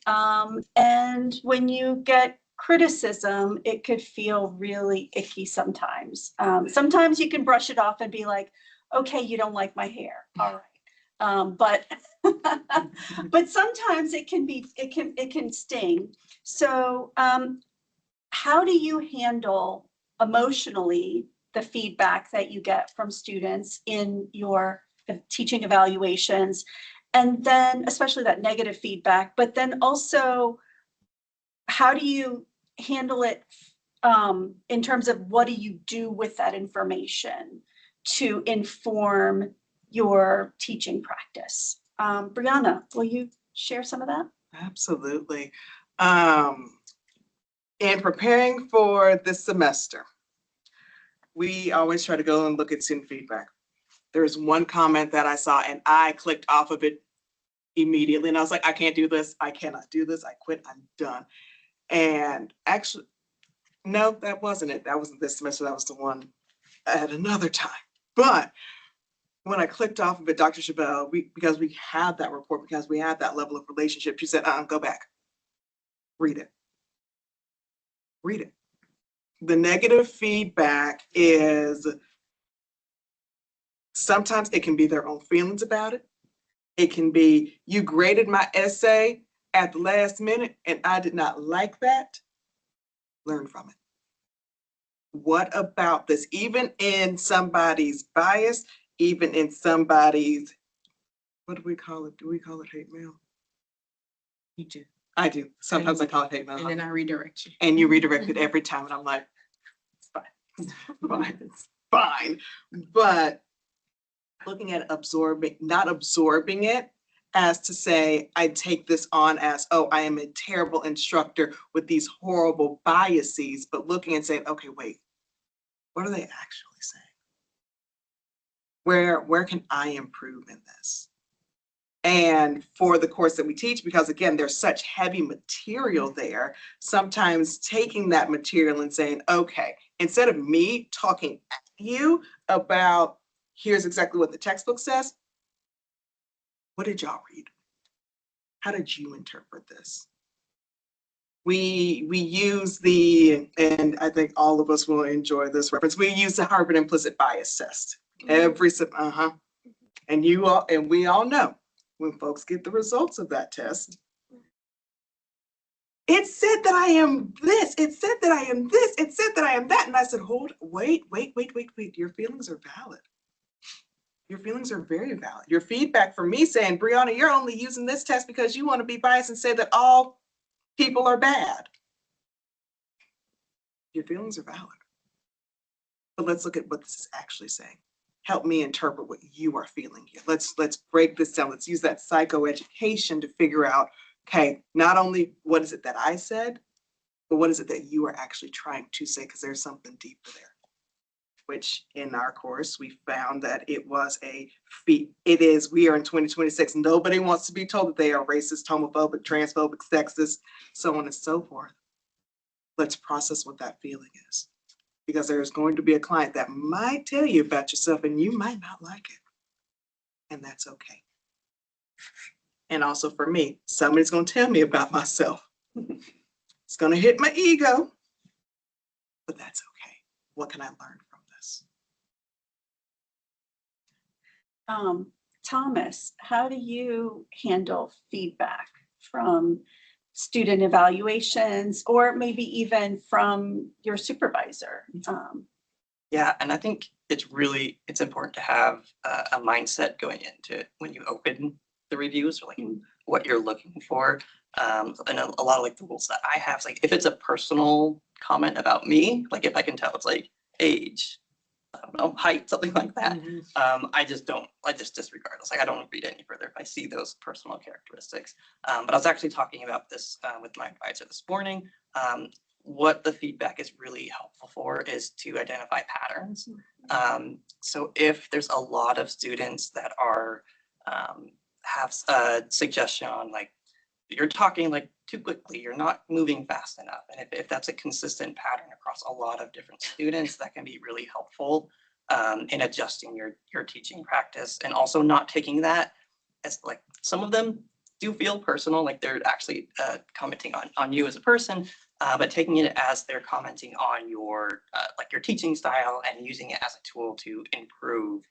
And when you get criticism, it could feel really icky sometimes. Sometimes you can brush it off and be like, okay, you don't like my hair, all right. But sometimes it can sting. So how do you handle emotionally the feedback that you get from students in your teaching evaluations? And then especially that negative feedback, but then also how do you handle it in terms of what do you do with that information to inform your teaching practice? Brianna, will you share some of that? Absolutely. In preparing for this semester, we always try to go and look at student feedback. There's one comment that I saw and I clicked off of it immediately. And I was like, I can't do this. I cannot do this. I quit. I'm done. And actually, no, that wasn't it. That wasn't this semester. That was the one at another time. But when I clicked off of it, Dr. Chabelle, because we had that report, because we had that level of relationship, she said, go back, read it. Read it. The negative feedback is sometimes it can be their own feelings about it. It can be, you graded my essay at the last minute and I did not like that. Learn from it. What about this? Even in somebody's bias, even in somebody's, what do we call it? Do we call it hate mail? You do. I do. Sometimes I call it hate mail. And then I redirect you. And you redirect it every time and I'm like, it's fine. It's fine. It's fine. But looking at absorbing, not absorbing it as to say, I take this on as, oh, I am a terrible instructor with these horrible biases, but looking and saying, okay, wait, what are they actually saying? Where can I improve in this? And for the course that we teach, because again, there's such heavy material there, sometimes taking that material and saying, okay, instead of me talking at you about, here's exactly what the textbook says, what did y'all read? How did you interpret this? We use and I think all of us will enjoy this reference, we use the Harvard implicit bias test. Every, and we all know when folks get the results of that test, it said that I am this, it said that I am this, it said that I am that. And I said, wait, your feelings are valid. Your feelings are very valid. Your feedback from me saying, Brianna, you're only using this test because you want to be biased and say that all people are bad. Your feelings are valid. But let's look at what this is actually saying. Help me interpret what you are feeling here. Let's break this down. Let's use that psychoeducation to figure out, okay, not only what is it that I said, but what is it that you are actually trying to say, because there's something deeper there. Which in our course, we found that it was we are in 2026. Nobody wants to be told that they are racist, homophobic, transphobic, sexist, so on and so forth. Let's process what that feeling is. Because there's going to be a client that might tell you about yourself and you might not like it. And that's okay. And also for me, somebody's going to tell me about myself. It's going to hit my ego, but that's okay. What can I learn from this? Thomas, how do you handle feedback from student evaluations or maybe even from your supervisor? Yeah, and I think it's important to have a mindset going into when you open the reviews, like what you're looking for. And a lot of like the rules that I have, is like if it's a personal comment about me, like if I can tell it's like age, I don't know, height, something like that, I just disregard this. Like I don't read any further if I see those personal characteristics. But I was actually talking about this with my advisor this morning. What the feedback is really helpful for is to identify patterns. So if there's a lot of students that are have a suggestion on like you're talking like too quickly, you're not moving fast enough, and if that's a consistent pattern across a lot of different students, that can be really helpful in adjusting your teaching practice, and also not taking that as like some of them do feel personal, like they're actually commenting on you as a person, but taking it as they're commenting on your like your teaching style and using it as a tool to improve.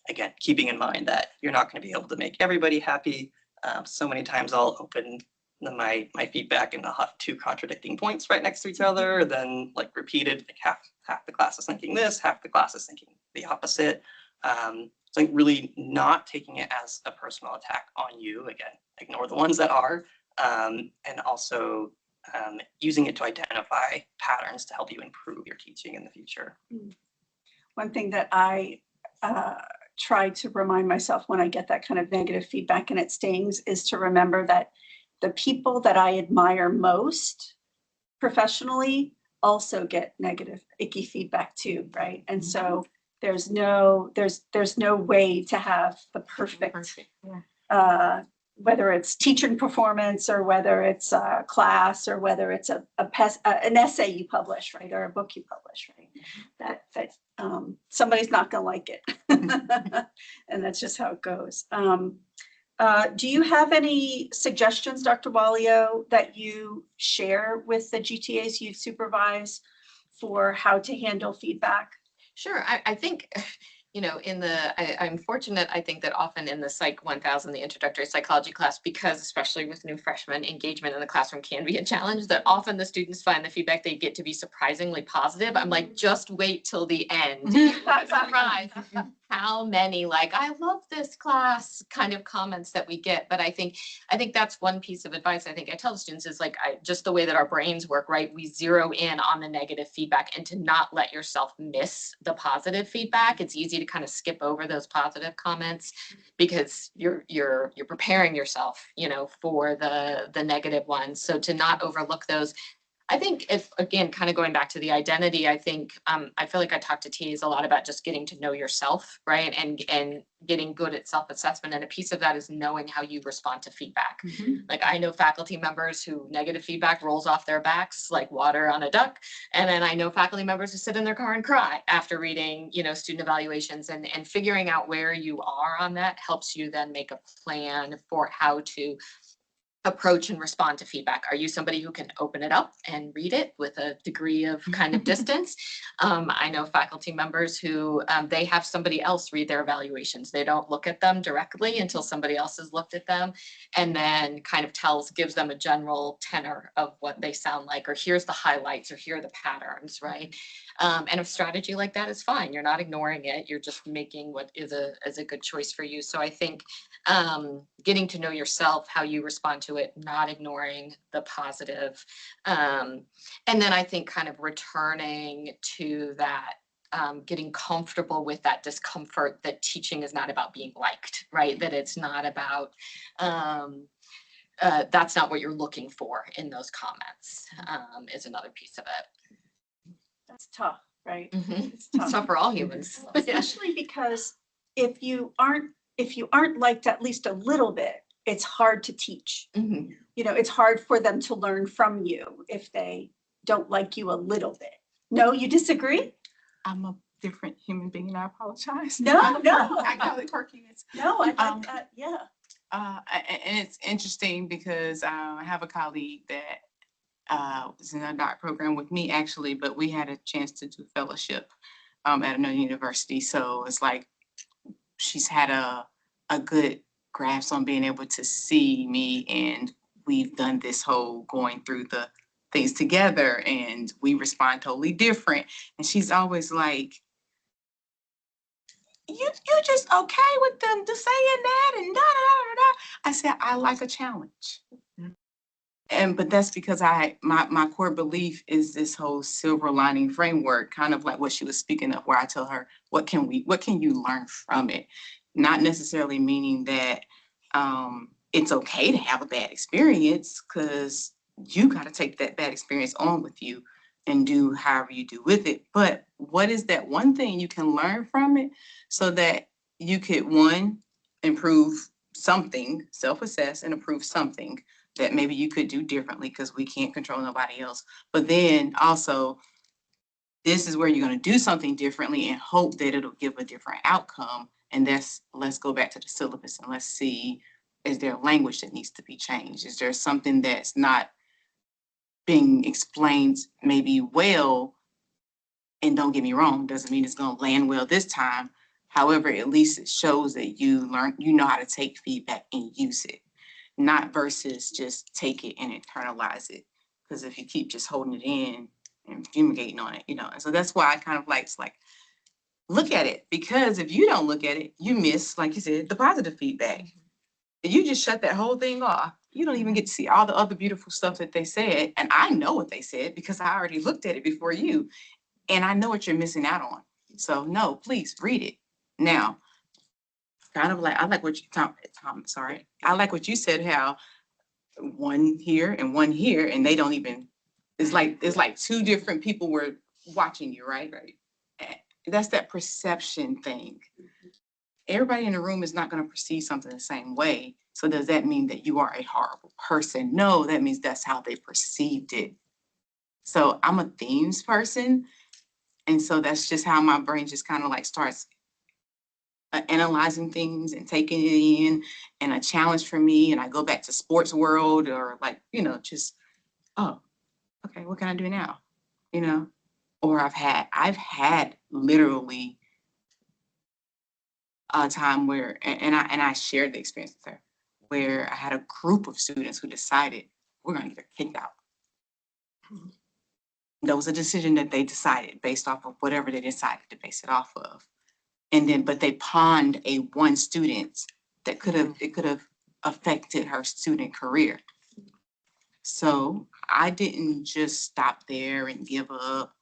Again, keeping in mind that you're not going to be able to make everybody happy. So many times I'll open my feedback and I'll have two contradicting points right next to each other, then like repeated, like half the class is thinking this, half the class is thinking the opposite. So like really not taking it as a personal attack on you. Again, ignore the ones that are, and also using it to identify patterns to help you improve your teaching in the future. One thing that I try to remind myself when I get that kind of negative feedback and it stings is to remember that the people that I admire most professionally also get negative, icky feedback too, right? And so there's no way to have the perfect, whether it's teaching performance or whether it's a class or whether it's an essay you publish, right, or a book you publish, right? That somebody's not going to like it, and that's just how it goes. Do you have any suggestions, Dr. Wallio, that you share with the GTAs you supervise for how to handle feedback? Sure. I think, you know, I'm fortunate, I think that often in the Psych 1000, the introductory psychology class, because especially with new freshmen, engagement in the classroom can be a challenge, that often the students find the feedback they get to be surprisingly positive. I'm like, just wait till the end. Surprise. How many like, I love this class kind of comments that we get. But I think that's one piece of advice I think I tell the students is like, just the way that our brains work, right? We zero in on the negative feedback and to not let yourself miss the positive feedback. It's easy to kind of skip over those positive comments because you're preparing yourself, you know, for the negative ones. So to not overlook those. I think if, again, kind of going back to the identity, I think I feel like I talk to TAs a lot about just getting to know yourself, right? And getting good at self-assessment. And a piece of that is knowing how you respond to feedback. Like I know faculty members who negative feedback rolls off their backs like water on a duck. And then I know faculty members who sit in their car and cry after reading, you know, student evaluations, and figuring out where you are on that helps you then make a plan for how to approach and respond to feedback. Are you somebody who can open it up and read it with a degree of kind of distance? I know faculty members who they have somebody else read their evaluations. They don't look at them directly until somebody else has looked at them and then kind of gives them a general tenor of what they sound like, or here's the highlights, or here are the patterns, right? And a strategy like that is fine. You're not ignoring it. You're just making what is a good choice for you. So I think getting to know yourself, how you respond to it, not ignoring the positive. And then I think kind of returning to that, getting comfortable with that discomfort that teaching is not about being liked, right? That it's not about, that's not what you're looking for in those comments, is another piece of it. That's tough, right? It's tough for all humans. Especially because if you aren't liked at least a little bit, it's hard to teach. You know, it's hard for them to learn from you if they don't like you a little bit. No, you disagree? I'm a different human being and I apologize. No. I got the quirkiness. No, I like that, yeah. And it's interesting because I have a colleague that was in a doc program with me actually, but we had a chance to do fellowship at another university. So it's like she's had a good grasp on being able to see me, and we've done this whole going through the things together and we respond totally different. And she's always like, you just okay with them just saying that and da da da da da. I said, I like a challenge. But that's because my core belief is this whole silver lining framework, kind of like what she was speaking of, where I tell her, what can you learn from it? Not necessarily meaning that it's okay to have a bad experience, because you got to take that bad experience on with you and do however you do with it. But what is that one thing you can learn from it so that you could, one, improve something, self-assess and improve something that maybe you could do differently, because we can't control nobody else. But then also, this is where you're going to do something differently and hope that it'll give a different outcome. And let's go back to the syllabus and let's see, is there language that needs to be changed? Is there something that's not being explained maybe well? And don't get me wrong, doesn't mean it's going to land well this time. However, at least it shows that you know how to take feedback and use it. Not versus just take it and internalize it. Because if you keep just holding it in and fumigating on it, and so that's why I kind of like, look at it. Because if you don't look at it, you miss, like you said, the positive feedback. If you just shut that whole thing off, you don't even get to see all the other beautiful stuff that they said. And I know what they said because I already looked at it before you. And I know what you're missing out on. So no, please read it. Now, kind of like, I like what you, Tom, sorry. I like what you said, how one here, and they don't even, it's like two different people were watching you, right? Right. That's that perception thing. Everybody in the room is not going to perceive something the same way. So does that mean that you are a horrible person? No, that means that's how they perceived it. So I'm a themes person. And so that's just how my brain just kind of like starts analyzing things and taking it in, and a challenge for me. And I go back to sports world, or like, just, oh, okay, what can I do now? Or I've had literally a time where, and I shared the experience with her, where I had a group of students who decided we're going to get her kicked out. That was a decision that they decided based off of whatever they decided to base it off of. And then, but they pawned a one student that could have affected her student career. So I didn't just stop there and give up.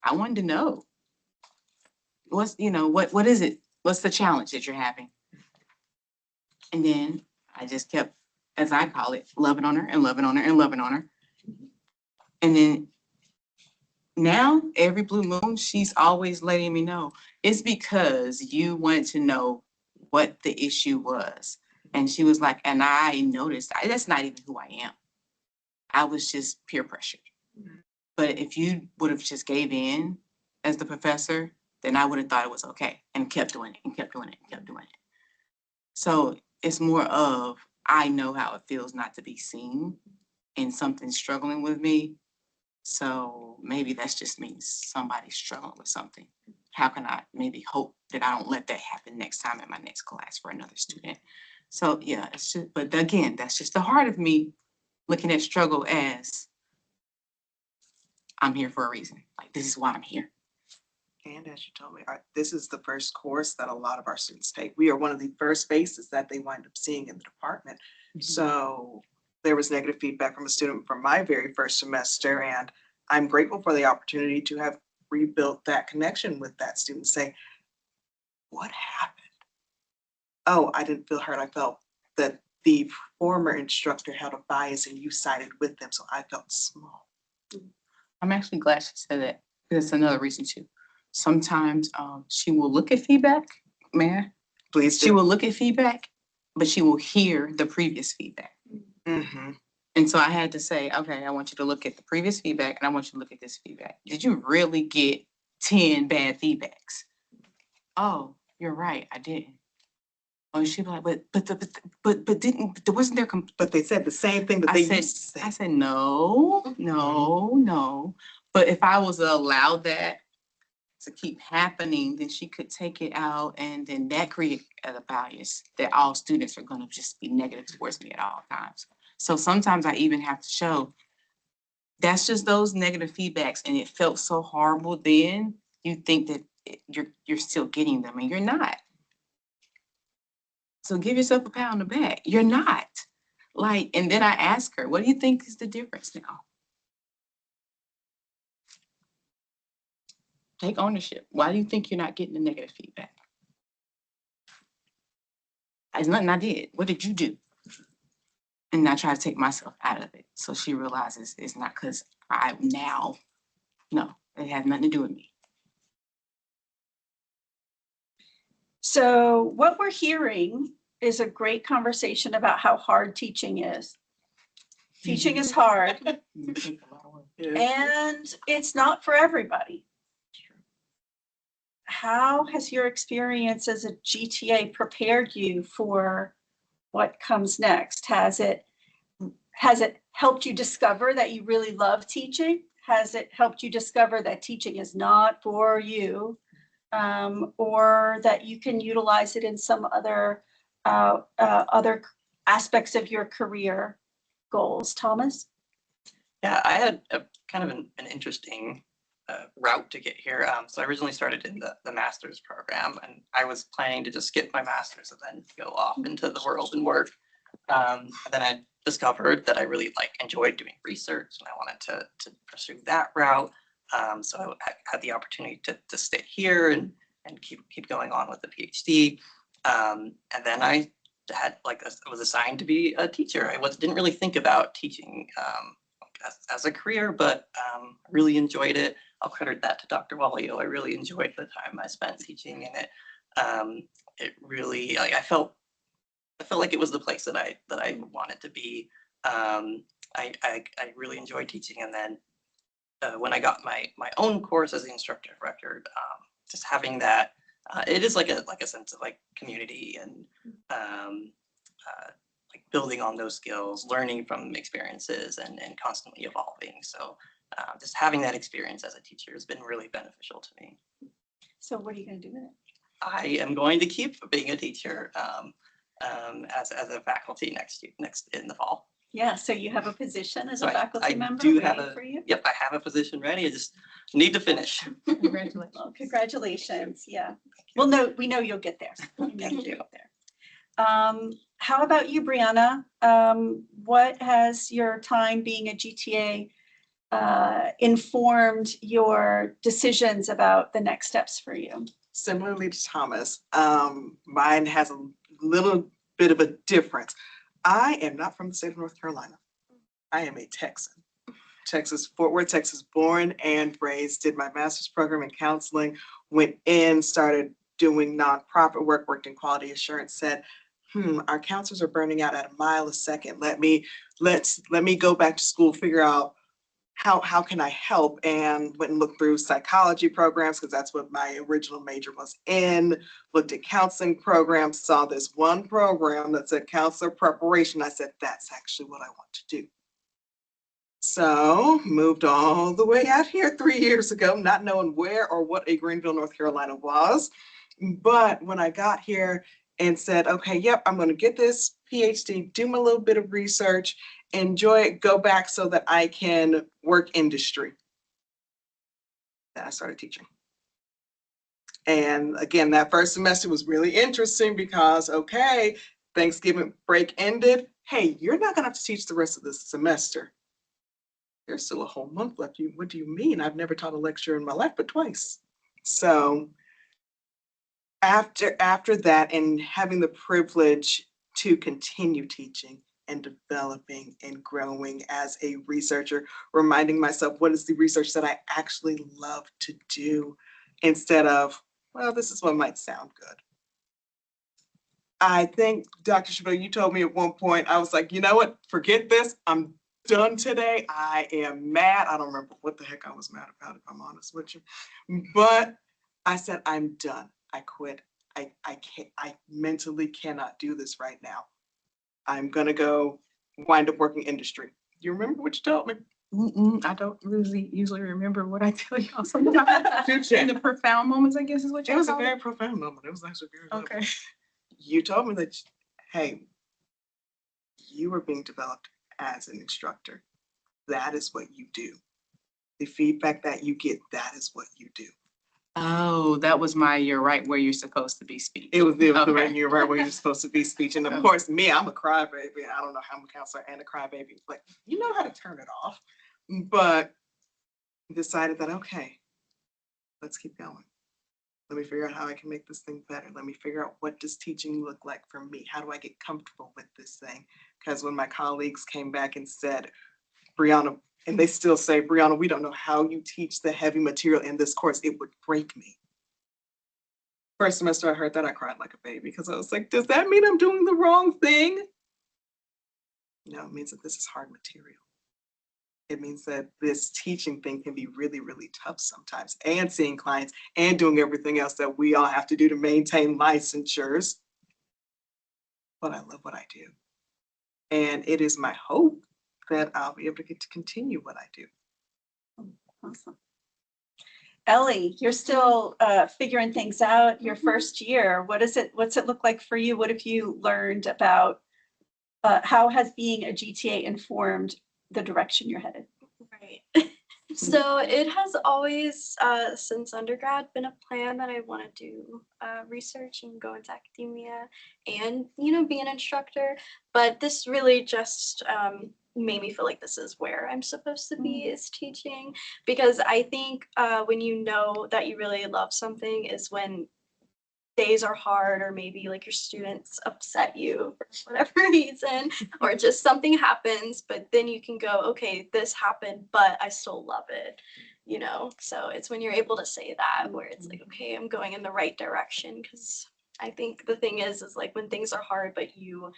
I wanted to know what is it? What's the challenge that you're having? And then I just kept, as I call it, loving on her and loving on her and loving on her. And then now, every blue moon, she's always letting me know, it's because you wanted to know what the issue was. And she was like, and I noticed, that's not even who I am. I was just peer pressured. But if you would have just gave in as the professor, then I would have thought it was okay and kept doing it and kept doing it and kept doing it. So it's more of, I know how it feels not to be seen and something struggling with me. So maybe that's just means somebody's struggling with something. How can I maybe hope that I don't let that happen next time in my next class for another student? So yeah, it's just, but again, that's just the heart of me looking at struggle as, I'm here for a reason. Like, this is why I'm here. And as you told me, this is the first course that a lot of our students take. We are one of the first faces that they wind up seeing in the department. So there was negative feedback from a student from my very first semester, and I'm grateful for the opportunity to have rebuilt that connection with that student, saying, what happened? Oh, I didn't feel hurt. I felt that the former instructor had a bias and you sided with them, so I felt small. I'm actually glad she said that, because it's another reason too. Sometimes she will look at feedback, Please she will look at feedback, but she will hear the previous feedback. Mm-hmm. And so I had to say, okay, I want you to look at the previous feedback and I want you to look at this feedback. Did you really get 10 bad feedbacks? Oh, you're right, I didn't. Oh, she'd be like, but wasn't there, But they said the same thing that they used to say. I said, no. But if I was allowed that to keep happening, then she could take it out, and then that create a bias that all students are going to just be negative towards me at all times. So sometimes I even have to show that's just those negative feedbacks, and it felt so horrible then. You think that you're still getting them, and you're not. So give yourself a pat on the back. You're not. Like, and then I ask her, what do you think is the difference now? Take ownership. Why do you think you're not getting the negative feedback? It's nothing I did. What did you do? And I try to take myself out of it. So she realizes it's not because no, it has nothing to do with me. So what we're hearing is a great conversation about how hard teaching is. Teaching is hard It takes a lot of work. and it's not for everybody. How has your experience as a GTA prepared you for what comes next? Has it helped you discover that you really love teaching? Has it helped you discover that teaching is not for you, or that you can utilize it in some other aspects of your career goals? Thomas? Yeah, I had a kind of an interesting route to get here. So I originally started in the master's program, and I was planning to just skip my master's and then go off into the world and work. And then I discovered that I really enjoyed doing research, and I wanted to pursue that route. So I had the opportunity to stay here and keep going on with the PhD. And then I had was assigned to be a teacher. I didn't really think about teaching as a career, but really enjoyed it. I'll credit that to Dr. Wallio. I really enjoyed the time I spent teaching in it. It really, I felt like it was the place that I wanted to be. I really enjoyed teaching, and then when I got my own course as the instructor of record, just having that, it is like a sense of community and building on those skills, learning from experiences, and constantly evolving. So just having that experience as a teacher has been really beneficial to me. So what are you going to do with it? I am going to keep being a teacher as a faculty next in the fall. Yeah, so you have a position as So a faculty I member do waiting have for you? Yep, I have a position ready. I just need to finish. Congratulations. Well, congratulations, yeah. Well, no, we know you'll get there. We know Thank you'll you. get there. How about you, Brianna? What has your time being a GTA informed your decisions about the next steps for you? Similarly to Thomas, mine has a little bit of a difference. I am not from the state of North Carolina. I am a Texan. Fort Worth, Texas, born and raised, did my master's program in counseling, went in, started doing nonprofit work, worked in quality assurance, said, our counselors are burning out at a mile a second. Let me go back to school, figure out how can I help, and went and looked through psychology programs because that's what my original major was in, looked at counseling programs, saw this one program that said counselor preparation. I said, that's actually what I want to do. So moved all the way out here 3 years ago, not knowing where or what a Greenville, North Carolina was. But when I got here and said, okay, yep, I'm going to get this PhD, do my little bit of research, enjoy it, go back so that I can work industry. Then I started teaching. And again, that first semester was really interesting because, okay, Thanksgiving break ended. Hey, you're not going to have to teach the rest of this semester. There's still a whole month left. What do you mean? I've never taught a lecture in my life but twice. So after that, and having the privilege to continue teaching and developing and growing as a researcher, reminding myself what is the research that I actually love to do instead of, well, this is what might sound good. I think, Dr. Chabot, you told me at one point, I was like, you know what, forget this, I'm done today. I am mad. I don't remember what the heck I was mad about, if I'm honest with you. But I said, I'm done. I quit. I can't, I mentally cannot do this right now. I'm gonna go wind up working industry. You remember what you told me? I don't really usually remember what I tell y'all sometimes. In the profound moments, I guess is what It you was a call very profound moment. It was actually very lovely. Okay. You told me that, hey, you were being developed as an instructor. That is what you do. The feedback that you get, that is what you do. Oh, that was my "you're right where you're supposed to be" speech. It was the Okay. right, you're right where you're supposed to be speech. And of Okay. course, me, I'm a crybaby. I don't know how I'm a counselor and a crybaby. Like, you know how to turn it off. But decided that, okay, let's keep going. Let me figure out how I can make this thing better. Let me figure out what does teaching look like for me? How do I get comfortable with this thing? Because when my colleagues came back and said, Brianna, and they still say, Brianna, we don't know how you teach the heavy material in this course. It would break me. First semester I heard that, I cried like a baby because I was like, does that mean I'm doing the wrong thing? No, it means that this is hard material. It means that this teaching thing can be really, really tough sometimes, and seeing clients and doing everything else that we all have to do to maintain licensures. But I love what I do. And it is my hope that I'll be able to get to continue what I do. Awesome. Ellie, you're still figuring things out your first year. What's it look like for you? What have you learned about how has being a GTA informed the direction you're headed? Right. So it has always, since undergrad, been a plan that I want to do research and go into academia and, be an instructor. But this really just made me feel like this is where I'm supposed to be, is teaching. Because I think when you know that you really love something is when days are hard, or maybe like your students upset you for whatever reason, or just something happens, but then you can go, okay, this happened, but I still love it, So it's when you're able to say that where it's like, okay, I'm going in the right direction. Because I think the thing is like when things are hard, but you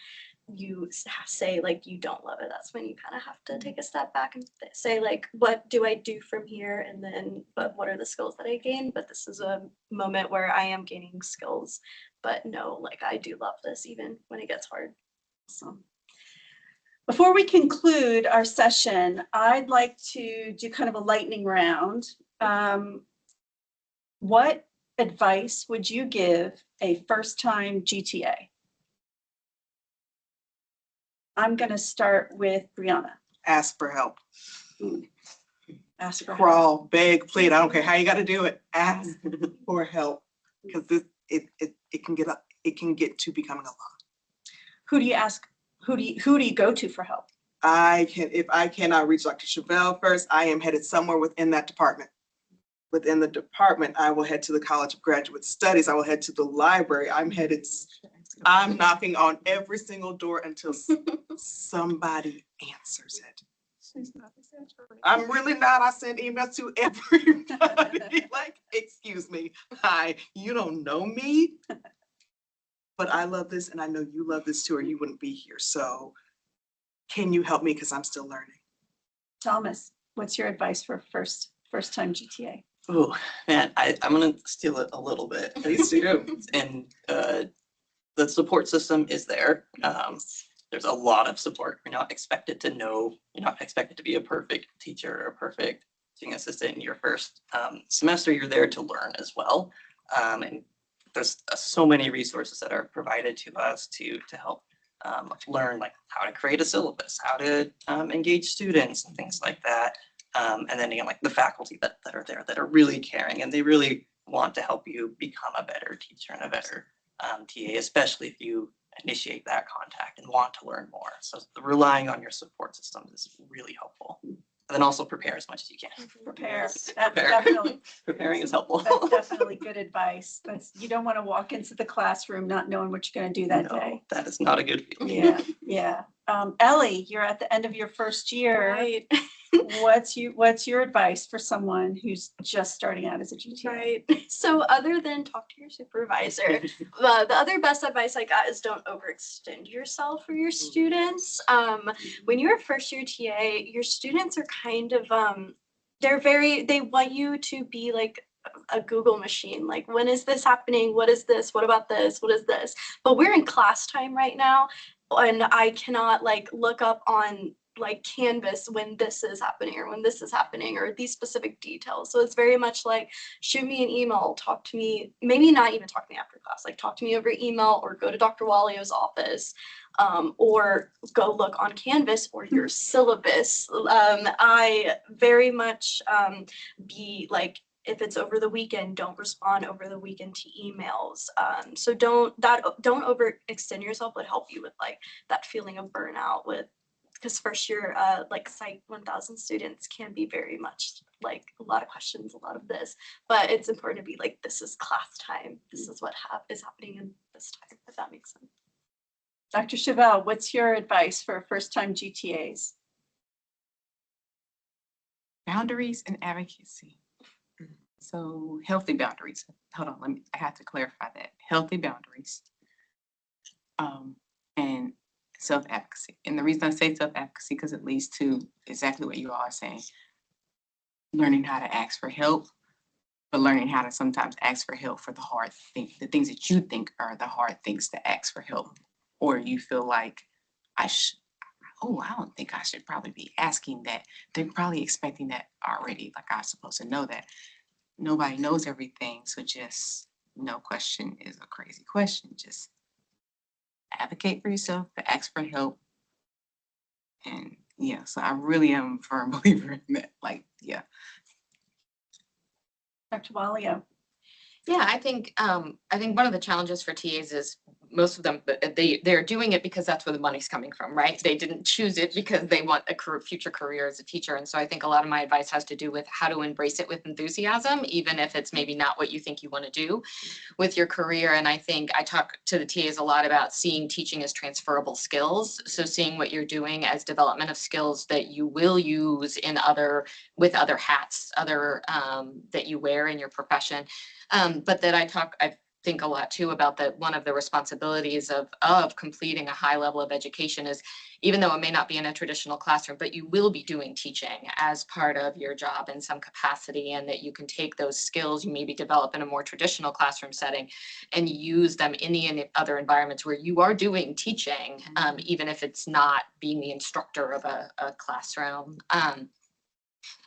say like you don't love it, that's when you kind of have to take a step back and say like, what do I do from here, and then but what are the skills that I gain? But this is a moment where I am gaining skills, but no, like I do love this even when it gets hard. Awesome. Before we conclude our session, I'd like to do kind of a lightning round. What advice would you give a first-time GTA? I'm going to start with Brianna. Ask for help. Ask for help. Crawl, beg, plead. I don't care how you got to do it. Ask for help, because it can get to becoming a lot. Who do you ask? Who do you go to for help? If I cannot reach Dr. Chevelle first, I am headed somewhere within that department. Within the department, I will head to the College of Graduate Studies. I will head to the library. I'm knocking on every single door until somebody answers it. I'm really not. I send emails to everybody. Like, excuse me. Hi, you don't know me, but I love this and I know you love this too, or you wouldn't be here. So can you help me? Because I'm still learning. Thomas, what's your advice for first-time GTA? Oh, man, I'm going to steal it a little bit. Please do. And the support system is there. There's a lot of support. You're not expected to know, you're not expected to be a perfect teacher or a perfect teaching assistant in your first semester. You're there to learn as well. And there's so many resources that are provided to us to help learn like how to create a syllabus, how to engage students and things like that. And then again, like the faculty that are there that are really caring, and they really want to help you become a better teacher and a better TA, especially if you initiate that contact and want to learn more. So relying on your support system is really helpful. And then also prepare as much as you can. Prepare. Yes, That's prepare. definitely, Preparing is helpful. that's definitely good advice. You don't want to walk into the classroom not knowing what you're going to do that No, day. that is not a good feeling. Yeah, yeah. Ellie, you're at the end of your first year. Right. What's your advice for someone who's just starting out as a GTA? Right. So other than talk to your supervisor, the other best advice I got is don't overextend yourself for your students. When you're a first year TA, your students are kind of they want you to be like a Google machine. Like, when is this happening? What is this? What about this? What is this? But we're in class time right now, and I cannot like look up on like Canvas when this is happening or when this is happening or these specific details. So it's very much like, shoot me an email, talk to me, maybe not even talk to me after class, like talk to me over email or go to Dr. Walio's office, or go look on Canvas or your syllabus. I very much be like if it's over the weekend, don't respond over the weekend to emails. So don't overextend yourself would help you with like that feeling of burnout with, because first year like Psych 1000 students can be very much like a lot of questions, a lot of this, but it's important to be like, this is class time. This is what is happening in this time, if that makes sense. Dr. Chevelle, what's your advice for first-time GTAs? Boundaries and advocacy. So healthy boundaries. Hold on, I have to clarify that. Healthy boundaries. And self-advocacy. And the reason I say self-advocacy, because it leads to exactly what you all are saying. Learning how to ask for help, but learning how to sometimes ask for help for the hard things, the things that you think are the hard things to ask for help. Or you feel like, I don't think I should probably be asking that. They're probably expecting that already, like I'm supposed to know that. Nobody knows everything, so just no question is a crazy question. Just advocate for yourself, to ask for help. And yeah, so I really am a firm believer in that. Like, yeah. Dr. Walio. Yeah, I think one of the challenges for TAs is most of them, they're doing it because that's where the money's coming from, right? They didn't choose it because they want a future career as a teacher. And so I think a lot of my advice has to do with how to embrace it with enthusiasm, even if it's maybe not what you think you want to do with your career. And I think I talk to the TAs a lot about seeing teaching as transferable skills. So seeing what you're doing as development of skills that you will use with other hats, that you wear in your profession. But that I think a lot too about that one of the responsibilities of completing a high level of education is, even though it may not be in a traditional classroom, but you will be doing teaching as part of your job in some capacity, and that you can take those skills you maybe develop in a more traditional classroom setting and use them in the other environments where you are doing teaching, even if it's not being the instructor of a classroom.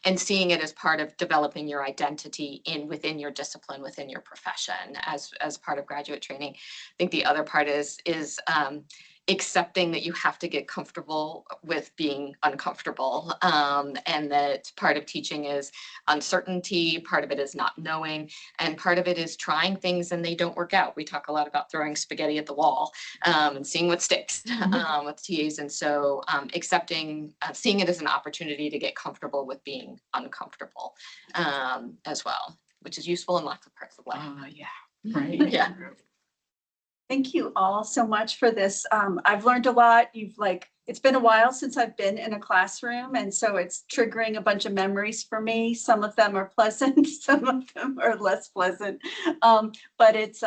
And seeing it as part of developing your identity within your discipline, within your profession as part of graduate training. I think the other part is accepting that you have to get comfortable with being uncomfortable, and that part of teaching is uncertainty, part of it is not knowing, and part of it is trying things and they don't work out. We talk a lot about throwing spaghetti at the wall, and seeing what sticks with TAs. And so seeing it as an opportunity to get comfortable with being uncomfortable as well, which is useful in lots of parts of life. Yeah, right. Yeah. Thank you all so much for this. I've learned a lot. It's been a while since I've been in a classroom, and so it's triggering a bunch of memories for me. Some of them are pleasant, some of them are less pleasant. But it's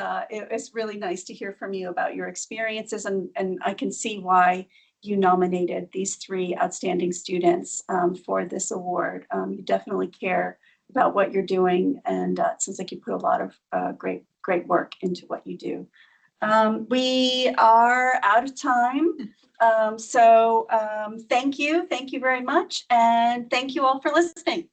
really nice to hear from you about your experiences, and I can see why you nominated these 3 outstanding students for this award. You definitely care about what you're doing, and it sounds like you put a lot of great work into what you do. We are out of time. So thank you very much. And thank you all for listening.